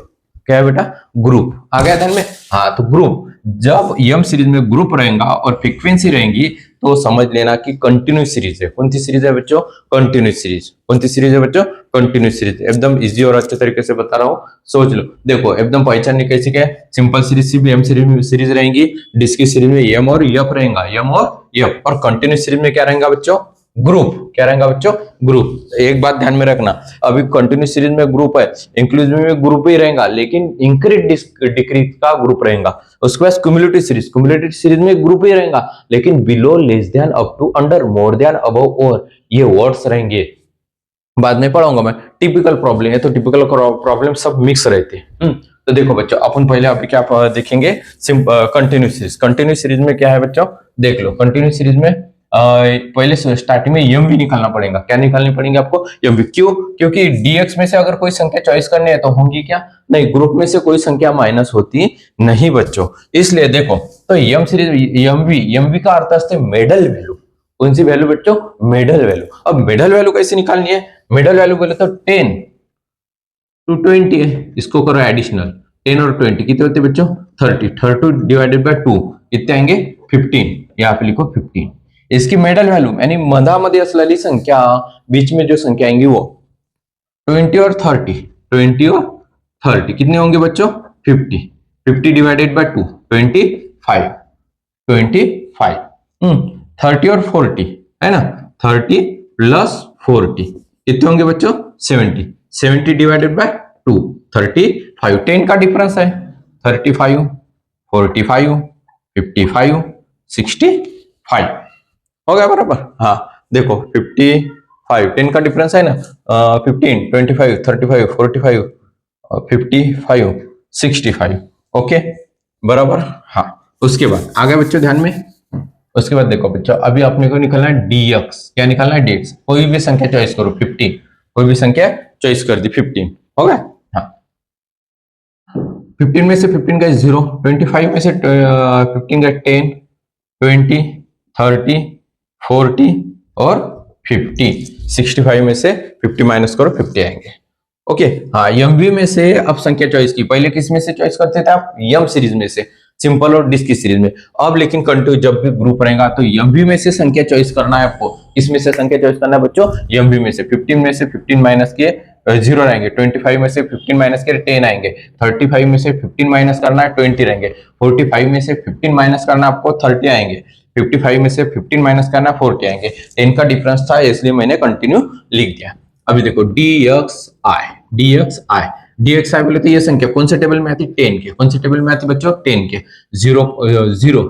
क्या है बेटा, ग्रुप। आ गया ध्यान में। हाँ, तो ग्रुप, जब एम सीरीज में ग्रुप रहेगा और फ्रीक्वेंसी रहेंगी तो समझ लेना कि कंटिन्यूस सीरीज है। कौन सी सीरीज है बच्चों, कंटिन्यूस सीरीज। कौन सी सीरीज है बच्चों, कंटिन्यूस सीरीज। एकदम इजी और अच्छे तरीके से बता रहा हूँ, सोच लो। देखो एकदम पहचानने कैसे, क्या है, सिंपल सीरीज सिर्फ एम सीरीज में सीरीज रहेंगी, डिस्क्रीट सीरीज में एम और एफ रहेगा, एम और एफ। और कंटिन्यूस सीरीज में क्या रहेगा बच्चों, ग्रुप। क्या रहेगा बच्चों, ग्रुप। एक बात ध्यान में रखना, अभी कंटिन्यूस सीरीज में ग्रुप है, इंक्लूसिव में ग्रुप ही रहेगा, लेकिन इंक्रीज डिक्रीज का ग्रुप रहेगा। उसके बाद क्युमुलेटिव सीरीज में ग्रुप ही रहेगा, लेकिन below, less than, up to, under, more than, above, और ये वर्ड्स रहेंगे। बाद में पढ़ाऊंगा मैं। टिपिकल प्रॉब्लम है तो टिपिकल प्रॉब्लम सब मिक्स रहते हैं। तो देखो बच्चों, अपन पहले अभी क्या देखेंगे, कंटिन्यूस सीरीज। कंटिन्यूस सीरीज में क्या है बच्चों, देख लो। कंटिन्यूस सीरीज में पहले स्टार्टिंग में एम भी निकालना पड़ेगा। क्या निकालनी पड़ेगी आपको, एम भी। क्यों, क्योंकि डीएक्स में से अगर कोई संख्या चॉइस करनी है तो होंगी क्या, नहीं, ग्रुप में से कोई संख्या माइनस होती नहीं बच्चों। इसलिए देखो, तो एम सीरीज, एम भी का अर्थ है मिडल वैल्यू। कौन सी वैल्यू बच्चों, मिडल वैल्यू। अब मिडल वैल्यू कैसे निकालनी है, मिडल वैल्यू बोले तो 10 to 20 है, इसको करो एडिशनल। 10 और 20 कितने होते बच्चों, 30। 30 डिवाइडेड बाय 2 कितने आएंगे, 15। यहाँ पे लिखो 15। इसकी मिडल वैल्यू यानी मधामध्ये असलेली संख्या, बीच में जो संख्या आएंगी वो 20 और 30। 20 और 30 कितने होंगे बच्चों, 50। 50 डिवाइडेड बाय 2 25। 25 30 और 40 है ना, 30 प्लस 40 कितने होंगे बच्चों, 70। 70 डिवाइडेड बाय 2 35। 10 का डिफरेंस है, 35 45 55 65 हो गया बराबर। हाँ देखो 55, 10 का डिफरेंस है ना, 15 25 35 45 55 65। ओके बराबर। हाँ, उसके बाद आगे बच्चों ध्यान में, उसके बाद देखो बच्चों, अभी अपने को निकालना है डीएक्स। क्या निकालना है, डीएक्स। कोई भी संख्या चॉइस करो, 15, कोई भी संख्या चॉइस कर दी, 15 हो गया। हाँ, 15 में से 15 का 0, 25 में से 15 का 10, 20, 30, 40 और 50। 65 में से 50 माइनस करो, 50 आएंगे। ओके। हाँ, एमवी में से अब संख्या चॉइस की, पहले किस में से चॉइस करते थे आप, एम सीरीज में से, सिंपल और डिस्क्रीट सीरीज में। अब लेकिन कंटिन्यू जब भी ग्रुप रहेगा तो एमवी में से संख्या चॉइस करना है आपको। इसमें से संख्या चॉइस करना है बच्चों, एमवी में से। 15 में से 15 माइनस किए 0 रहेंगे, 25 में से 15 माइनस किए 10 आएंगे, 35 में से 15 माइनस करना है 20 रहेंगे, 45 में से 15 माइनस करना आपको 30 आएंगे, 55 में से 15 माइनस करना 40 आएंगे। 10 का डिफरेंस था इसलिए मैंने कंटिन्यू लिख दिया। अभी देखो DXI, DXI, DXI बोले तो ये संख्या कौन से टेबल में आती है, 10 के। कौन से टेबल में आती है बच्चों, 10 के। 0 0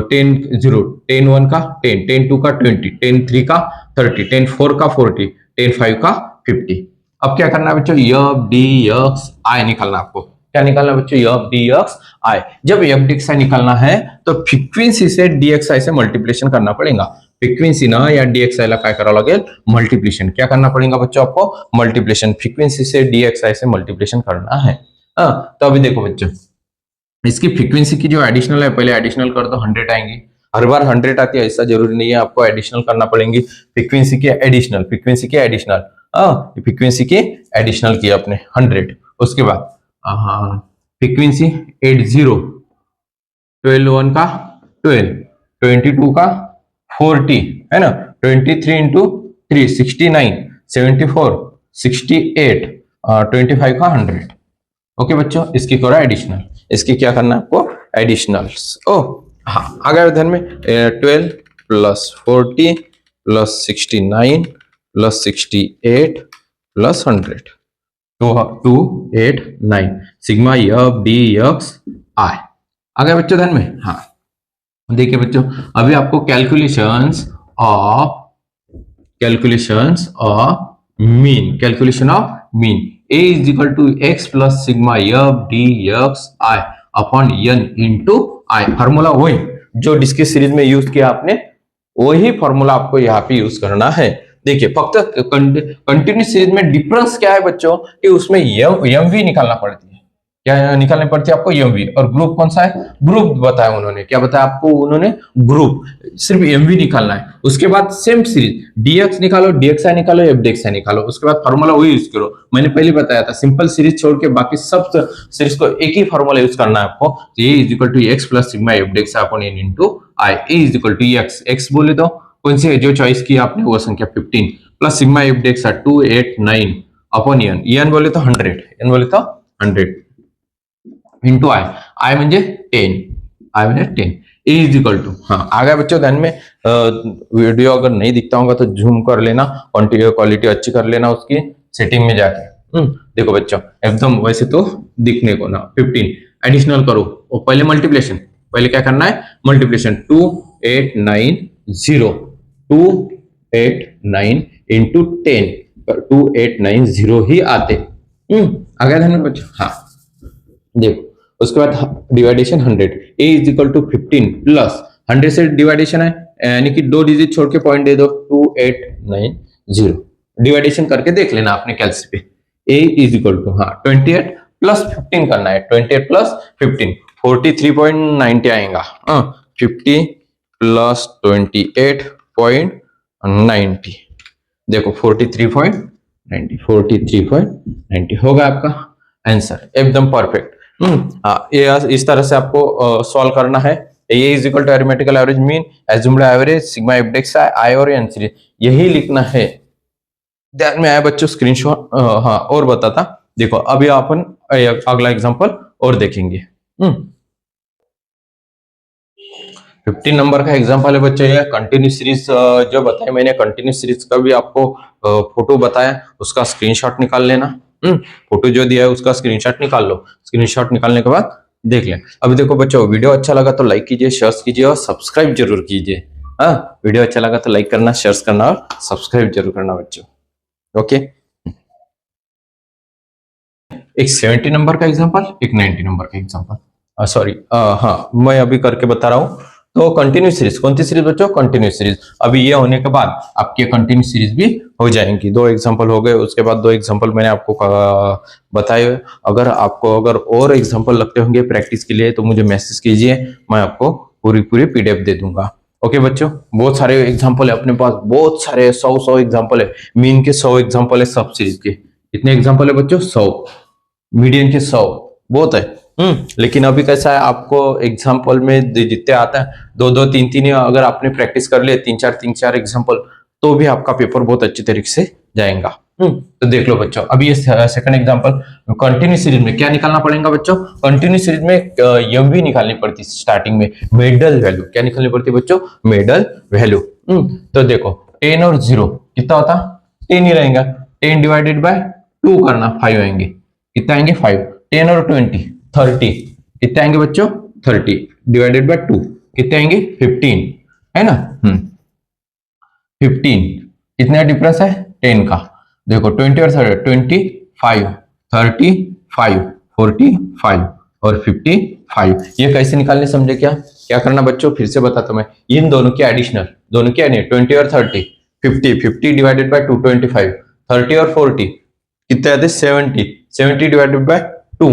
10 0, 10 1 का 10, 10 2 का 20, 10 3 का 30, 10 4 का 40, 10 5 का 50। अब क्या करना है बच्चों, DXI निकालना आपको। क्या निकालना है बच्चों, DXI। जब DXI निकालना है तो फ्रीक्वेंसी से DXI से मल्टीप्लिकेशन करना पड़ेगा। फ्रीक्वेंसी ना या DXI ला काय करावं लागेल, मल्टीप्लिकेशन। क्या करना पड़ेगा बच्चों आपको, मल्टीप्लिकेशन। फ्रीक्वेंसी से DXI से मल्टीप्लिकेशन करना है। तो अभी देखो बच्चों, इसकी फ्रीक्वेंसी की जो एडिशनल है, पहले एडिशनल कर दो, 100 आएंगी। हर बार 100 आती है ऐसा जरूरी नहीं है, आपको एडिशनल करना पड़ेगी। फ्रीक्वेंसी की एडिशनल, फ्रीक्वेंसी की एडिशनल, फ्रीक्वेंसी की एडिशनल किया अपने 100। उसके बाद फ्रीक्वेंसी 80, 12 1 का 12, 22 का 40 है ना, 23 इंटू 3 69, 74 68, 25 का 100। ओके बच्चों, इसकी करो एडिशनल। इसकी क्या करना है आपको, एडिशनल्स। ओ हाँ, अगर ध्यान में 12 plus 40 plus 69 plus 68 plus 100, 289 sigma DXI। आ गया बच्चों ध्यान में। हाँ देखिए बच्चों, अभी आपको calculations of mean A is equal to x plus sigma DXI upon n into I। Formula वही जो डिस्क्रीट सीरीज में यूज किया आपने, वही फॉर्मूला आपको यहाँ पे यूज करना है। देखिए फक्त कंटिन्यूस सीरीज में डिफरेंस क्या है बच्चों, कि उसमें एम भी निकालना पड़ती है। क्या निकालनी पड़ती है आपको, एमवी। और ग्रुप कौन सा है, ग्रुप बताया उन्होंने, क्या बताया आपको उन्होंने, ग्रुप, सिर्फ एमवी निकालना है। उसके बाद सेम सीरीज डीएक्स निकालो, डीएक्सआई निकालो, एफडीएक्सआई निकालो, उसके बाद फार्मूला वही यूज करो। मैंने पहले बताया था सिंपल सीरीज छोड़ के बाकी सब सीरीज को एक ही फार्मूला यूज करना है आपको। A is equal to X plus sigma FDXI upon N into I. A is equal to x, X बोले तो कौन सी जो चॉइस की आपने वो संख्या 15 plus sigma f d x i 289 upon N, n बोले तो 100, एन बोले तो 100 इंटू आई, आई म्हणजे 10, आई म्हणजे 10 इज इक्वल टू, हाँ आ गया बच्चों ध्यान में। वीडियो अगर नहीं दिखता होगा तो जूम कर लेना, क्वालिटी अच्छी कर लेना उसकी सेटिंग में जाके। देखो बच्चों एकदम वैसे तो दिखने को ना, 15 एडिशनल करो और पहले मल्टीप्लिकेशन, पहले क्या करना है मल्टीप्लिकेशन, 2890 289 इंटू 10, 2890 ही आते। आ गया ध्यान में बच्चों, हाँ देखो उसके बाद डिवाइडेशन 100, ए इज इक्वल टू 15 प्लस 100 से डिवाइडेशन है यानी कि 2 डिजिट छोड़ के पॉइंट दे दो, 2890 डिवाइडेशन करके देख लेना आपने कैलसी पे। ए इज इक्वल टू, हाँ 28 प्लस 15 करना है, 28 प्लस 15 43.90 आएगा। 50 प्लस 28.90, देखो 43.90 होगा आपका आंसर, एकदम परफेक्ट। ये इस तरह से आपको सॉल्व करना है। A is equal to arithmetical average mean assumed average sigma f d x i और एन सीरीज, यही लिखना है। ध्यान में आया बच्चों, स्क्रीनशॉट हाँ और बताता। देखो अभी अपन अगला एग्जांपल और देखेंगे। 15 नंबर का एग्जांपल है बच्चों, ये कंटिन्यूस सीरीज जो बताया मैंने, कंटिन्यूस सीरीज का भी आपको फोटो बताया, उसका स्क्रीनशॉट निकाल लेना। फोटो जो दिया है उसका स्क्रीनशॉट निकाल लो, स्क्रीनशॉट निकालने के बाद देख लें। अभी देखो बच्चों वीडियो अच्छा लगा तो लाइक कीजिए, शेयर कीजिए और सब्सक्राइब जरूर कीजिए। हाँ वीडियो अच्छा लगा तो लाइक करना, शेयर करना और सब्सक्राइब जरूर करना बच्चों। ओके, एक 70 नंबर का एग्जांपल, एक 90 नंबर का एग्जांपल, सॉरी हाँ मैं अभी करके बता रहा हूँ। तो कंटिन्यूस सीरीज, कौन सी सीरीज बच्चों, कंटिन्यूस सीरीज। अभी ये होने के बाद आपकी कंटिन्यूस सीरीज भी हो जाएंगी। 2 एग्जांपल हो गए, उसके बाद 2 एग्जांपल मैंने आपको बताए। अगर आपको अगर और एग्जांपल लगते होंगे प्रैक्टिस के लिए तो मुझे मैसेज कीजिए, मैं आपको पूरी पीडीएफ दे दूंगा। ओके बच्चों, बहुत सारे एग्जांपल है अपने पास, बहुत सारे 100 एग्जांपल है, मीन के 100 एग्जांपल है सब सीरीज के। कितने एग्जांपल है बच्चों, 100, मीडियन के 100, बहुत है। लेकिन अभी कैसा है, आपको एग्जाम्पल में जितने आता है 2-2 3-3 अगर आपने प्रैक्टिस कर लिया 3-4 एग्जाम्पल तो भी आपका पेपर बहुत अच्छी तरीके से जाएगा। तो देख लो बच्चों, अभी ये सेकंड एग्जाम्पल, कंटिन्यू सीरीज में क्या निकालना पड़ेगा बच्चों, कंटिन्यू सीरीज में एमवी निकालनी पड़ती है स्टार्टिंग में, मिडल वैल्यू क्या निकालनी पड़ती है बच्चों, मिडल वैल्यू। तो देखो 10 और 0 कितना होता, 10 ही रहेगा, 10 डिवाइडेड बाय 2 करना, 5 आएंगे, कितना आएंगे 5, 10 और 20 30, कितने आएंगे बच्चों 30 डिवाइडेड बाय 2 कितने आएंगे 15, है ना। 15 कितने डिफरेंस है 10 का, देखो 20 और 25 35 45 और 55, ये कैसे निकालने समझे क्या करना बच्चों, फिर से बताता मैं, इन दोनों के एडिशनल, दोनों के 20 और 30, 50 डिवाइडेड बाय 2 25, 30 और 40 कितने आते 70 डिवाइडेड बाय 2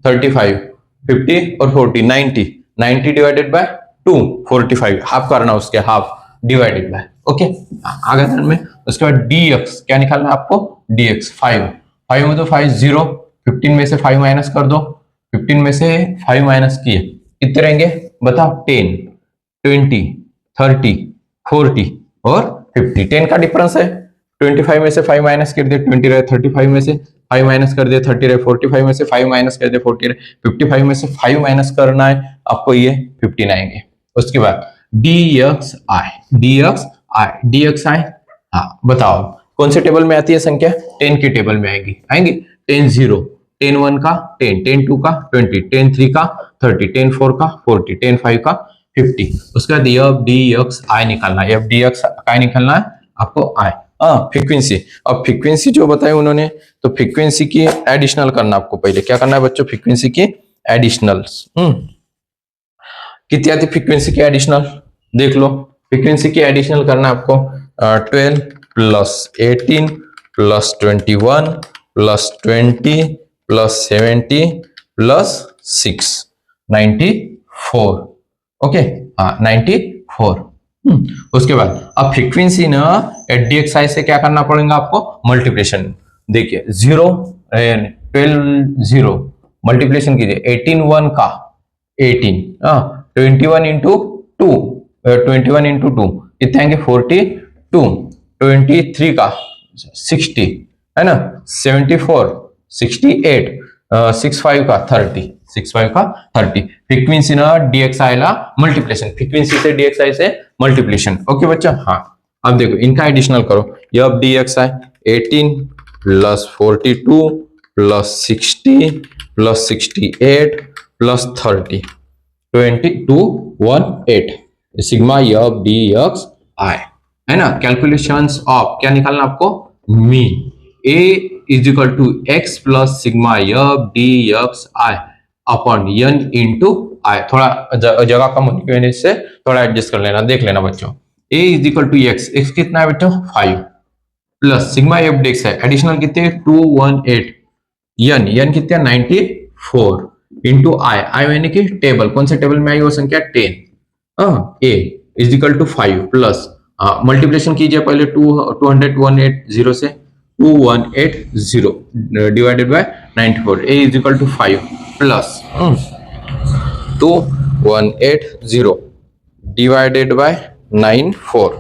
35, 50 और 40 90 डिवाइडेड बाय 2 45, हाफ करना उसके, हाफ डिवाइडेड बाय। ओके आगे ध्यान में। उसके बाद dx क्या निकालना है आपको, dx 5 में तो 5 0, 15 में से 5 माइनस कर दो, 15 में से 5 माइनस किए कितने रहेंगे बताओ, 10 20 30 40 और 50, 10 का डिफरेंस है। 25 में से 5 माइनस कर दे 20 रहे, 35 में से 5 माइनस कर दे 30 रहे, 45 में से 5 माइनस कर दे 40 रहे, 55 में से 5 माइनस करना है आपको, ये 15 आएंगे। उसके बाद dxi, हाँ बताओ कौन से टेबल में आती है संख्या, 10 की टेबल में आएगी 10 0, 10 1 का 10, 10 2 का 20, 10 3 का 30, 10 4 का 40, 10 5 का 50। उसके बाद dxi निकालना है, dxi निकालना है आपको i, फ्रीक्वेंसी। अब फ्रीक्वेंसी जो बताए उन्होंने, तो फ्रीक्वेंसी की एडिशनल करना आपको, पहले क्या करना है बच्चों, फ्रीक्वेंसी की एडिशनल। कितनी आती फ्रीक्वेंसी की एडिशनल, देख लो, फ्रीक्वेंसी की एडिशनल करना आपको 12 plus 18 plus 21 plus 20 plus 70 plus 6 94। Okay, हाँ 94। उसके बाद अब फ्रीक्वेंसी ना एट डी एक्स आई से क्या करना पड़ेगा आपको, मल्टीप्लिकेशन। देखिए 0 12 0 मल्टीप्लिकेशन कीजिए, 18 1 का 18, 21 इंटू 2, 21 इंटू 2 कितने आएंगे 42, 23 का 60 है ना, 74, 68, 65 का 30, 65 का 30। फ्रीक्वेंसी ना डीएक्सआई ला मल्टीप्लिकेशन, फ्रीक्वेंसी से डीएक्सआई से मल्टीप्लिकेशन। ओके बच्चा, हाँ अब देखो इनका एडिशनल करो, ये अब D X I 18 plus 42 plus 60 plus 68 plus 30 2218 sigma यब डी एक्स आई है ना। कैलकुलेशंस ऑफ क्या निकालना आपको, mean A is equal to X plus sigma यब D X I upon N into I. थोड़ा जगह कम होने की वजह से थोड़ा एडजस्ट कर लेना, देख लेना बच्चों। A is equal to x, x कितना है बच्चों 5 plus sigma F D x है, एडिशनल कितने 218, एन कितने 94 इंटू आई, आई यानी कि टेबल, कौन से टेबल में आई वो संख्या 10, A is equal to 5 plus multiplication कीजिए पहले 218 से 2180 divided by 94, A is equal to 5 plus 2180 divided by 94,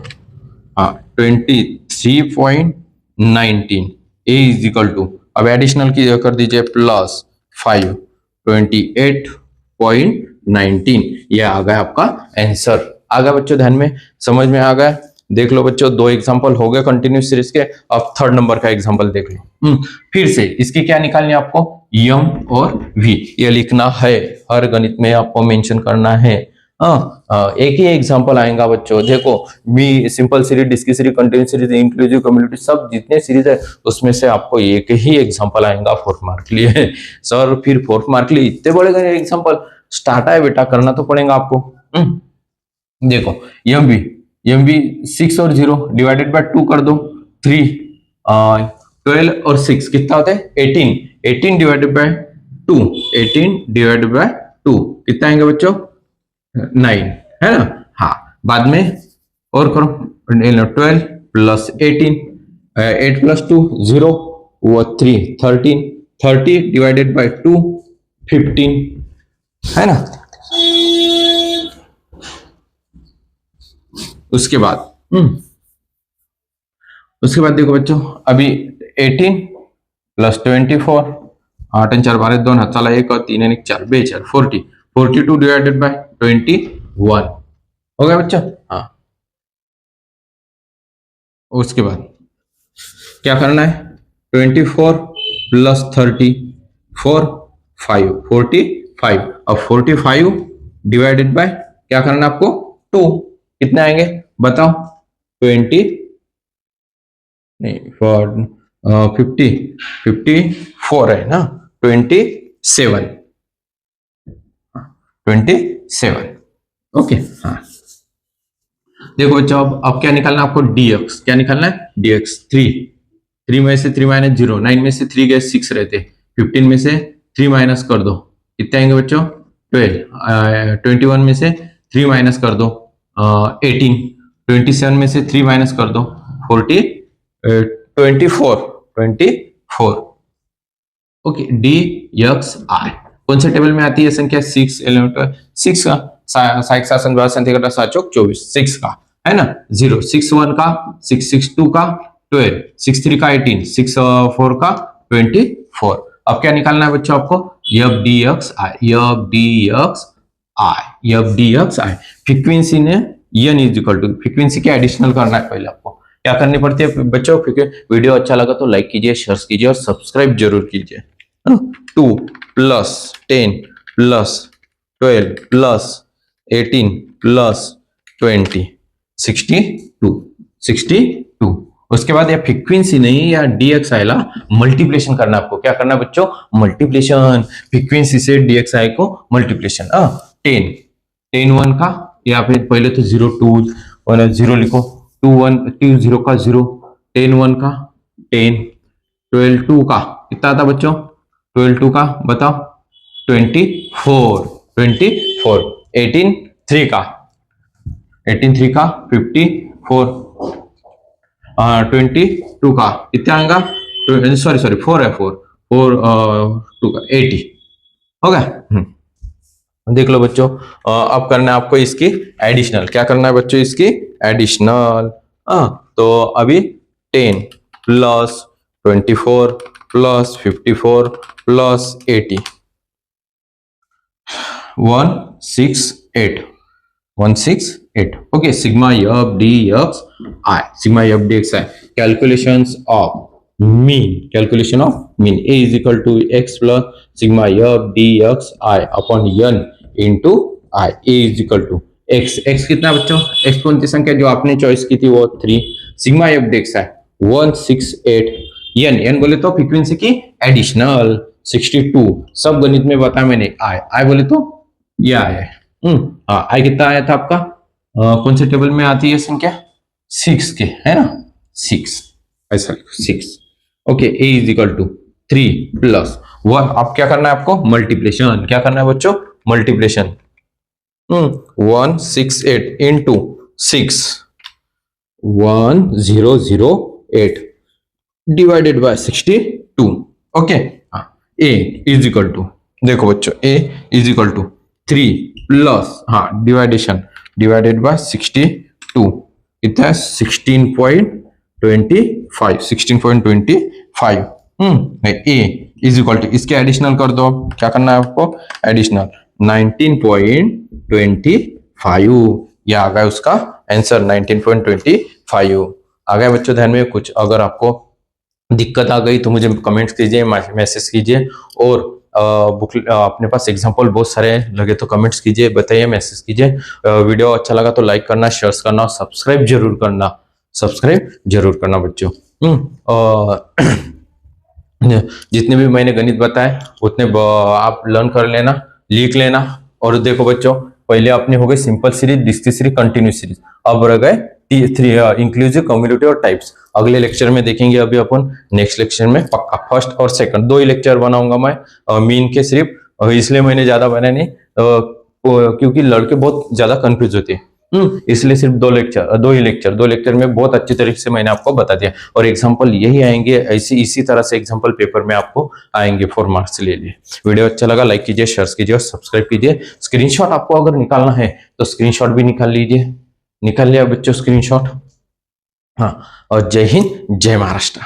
23.19, A is equal to, अब एडिशनल की कर दीजिए प्लस 5 28.19, ये आ गया आपका आंसर। आ गया बच्चों, ध्यान में समझ में आ गया। देख लो बच्चों, 2 एग्जांपल हो गए कंटिन्यूस सीरीज के, अब थर्ड नंबर का एग्जांपल देख लो। फिर से इसकी क्या निकालनी है आपको, यम और वी, ये लिखना है, हर गणित में आपको मेंशन करना है। एक ही एग्जांपल आएगा बच्चों, देखो मी simple series, discrete series, continuous series, inclusive community, सब जितने सीरीज है उसमें से आपको एक ही एग्जांपल आएगा 4th मार्क के लिए। सर फिर 4th मार्क के लिए इतने बड़े एग्जांपल, स्टार्ट है बेटा, करना तो पड़ेगा आपको। देखो एम बी 6 और 0 डिवाइडेड बाय 2 कर दो, 3 12 और 6 कितना होता है 18, 18 डिवाइडेड बाय 2, 18 डिवाइडेड बाय 2 कितना आएंगे बच्चों 9, है ना। हाँ बाद में और करो, 12 प्लस 18, 8 प्लस 2 0, वो 3 13, 30 डिवाइडेड बाय 2 15, है ना। उसके बाद देखो बच्चों, अभी 18 प्लस 24, 8 और 4 12 2 चला 1 और 3 1 4 2 4 40, 42 डिवाइडेड बाय 21 हो गया बच्चा। हाँ उसके बाद क्या करना है, 24 प्लस 30 4 5 45, अब 45 डिवाइडेड बाय क्या करना है आपको 2, कितने आएंगे बताओ 20 नहीं 54 है ना, 27। ओके हाँ देखो बच्चों, अब क्या निकालना है आपको dx, क्या निकालना है dx, 3 में से 3 माइनस 0, 9 में से 3 गए 6 रहते, 15 में से 3 माइनस कर दो कितने आएंगे बच्चों 12, 21 में से 3 माइनस कर दो 18, 27 में से 3 माइनस कर दो 24। ओके dx i कौन से टेबल में आती है संख्या 6 11 6 का शासन 24 6 का है ना, 0 6 1 का 6 6 2 का 12 6 3 का 18 6 4 का 24। अब क्या निकालना है बच्चों आपको, यब dx i फ्रीक्वेंसी ने n is equal to, frequency के एडिशनल करना है पहले आपको क्या करनी पड़ती है बच्चों। वीडियो अच्छा लगा तो लाइक कीजिए, शेयर कीजिए और सब्सक्राइब जरूर कीजिए। 2 प्लस 10 प्लस 12 प्लस 18 प्लस 20 62। उसके बाद ये फ्रीक्वेंसी नहीं या dx आएगा मल्टीप्लिकेशन करना आपको, क्या करना बच्चों मल्टीप्लिकेशन, फ्रीक्वेंसी से dx आई को मल्टीप्लिकेशन। 10 1 का या फिर पहले तो 0 2 0 लिखो, 2 1 2 0 का 0, 10 1 का 10, 12 2 का कितना था बच्चों 12 2 का बताओ 24, 24, 18 3 का 54, 22 का कितना आएगा, सॉरी 4 है, 4 2 का 80 हो गया। देख लो बच्चों, अब करना है आपको इसकी एडिशनल। क्या करना है बच्चों, इसकी एडिशनल। तो अभी 10 plus 24 plus 54 plus 80 168 168। Okay, sigma F D X I, sigma F D X I, calculations of mean, calculation of mean A is equal to X plus sigma F D X I upon N into I, A is equal to x. X कितना बच्चों, x कौन सी संख्या जो आपने choice की थी वो 3, sigma F D X आई 168, N बोले तो फ्रीक्वेंसी की एडिशनल 62, सब गणित में बताया मैंने। आई बोले तो ये आया है। आई कितना आया था आपका, कौन से टेबल में आती है संख्या, 6 के, है ना, 6 ऐसा 6। Okay, A is equal to 3 plus 1। अब क्या करना है आपको, मल्टीप्लिकेशन। क्या करना है बच्चों, multiplication. 168 into 6 1008 divided by 62। Okay, A is equal to, देखो बच्चों, A is equal to 3 plus division divided by 62 कितना है 16.25 16.25। ए इज इक्वल टू, इसके एडिशनल कर दो। क्या करना है आपको, एडिशनल 19.25, ये आ गया उसका आंसर 19.25 आ गया बच्चों। ध्यान में कुछ अगर आपको दिक्कत आ गई तो मुझे कमेंट्स कीजिए, मैसेज कीजिए, और बुक अपने पास एग्जांपल बहुत सारे लगे तो कमेंट्स कीजिए, बताइए, मैसेज कीजिए। वीडियो अच्छा लगा तो लाइक करना, शेयर करना, सब्सक्राइब जरूर करना बच्चों। जितने भी मैंने गणित बताए उतने आप लर्न कर लेना, लिख लेना। और देखो बच्चों, पहले अपने हो गए simple series, discrete series, continuous series, अब रह गए 3 इंक्लूसिव, कम्युलेटिव और टाइप्स। अगले लेक्चर में देखेंगे अभी अपन, नेक्स्ट लेक्चर में पक्का फर्स्ट और सेकंड 2 ही लेक्चर बनाऊंगा मैं मीन के सिर्फ, इसलिए मैंने ज्यादा बनाया नहीं, क्योंकि लड़के बहुत ज्यादा कंफ्यूज होते हैं, इसलिए सिर्फ 2 ही लेक्चर में बहुत अच्छी तरीके से मैंने आपको बता दिया। और एग्जांपल यही आएंगे, इसी तरह से एग्जांपल पेपर में आपको आएंगे 4 मार्क्स ले लिए। वीडियो अच्छा लगा लाइक कीजिए, शेयर कीजिए और सब्सक्राइब कीजिए। स्क्रीनशॉट आपको अगर निकालना है तो स्क्रीनशॉट भी निकाल लीजिए, निकाल लिया बच्चों स्क्रीनशॉट। और जय हिंद, जय महाराष्ट्र।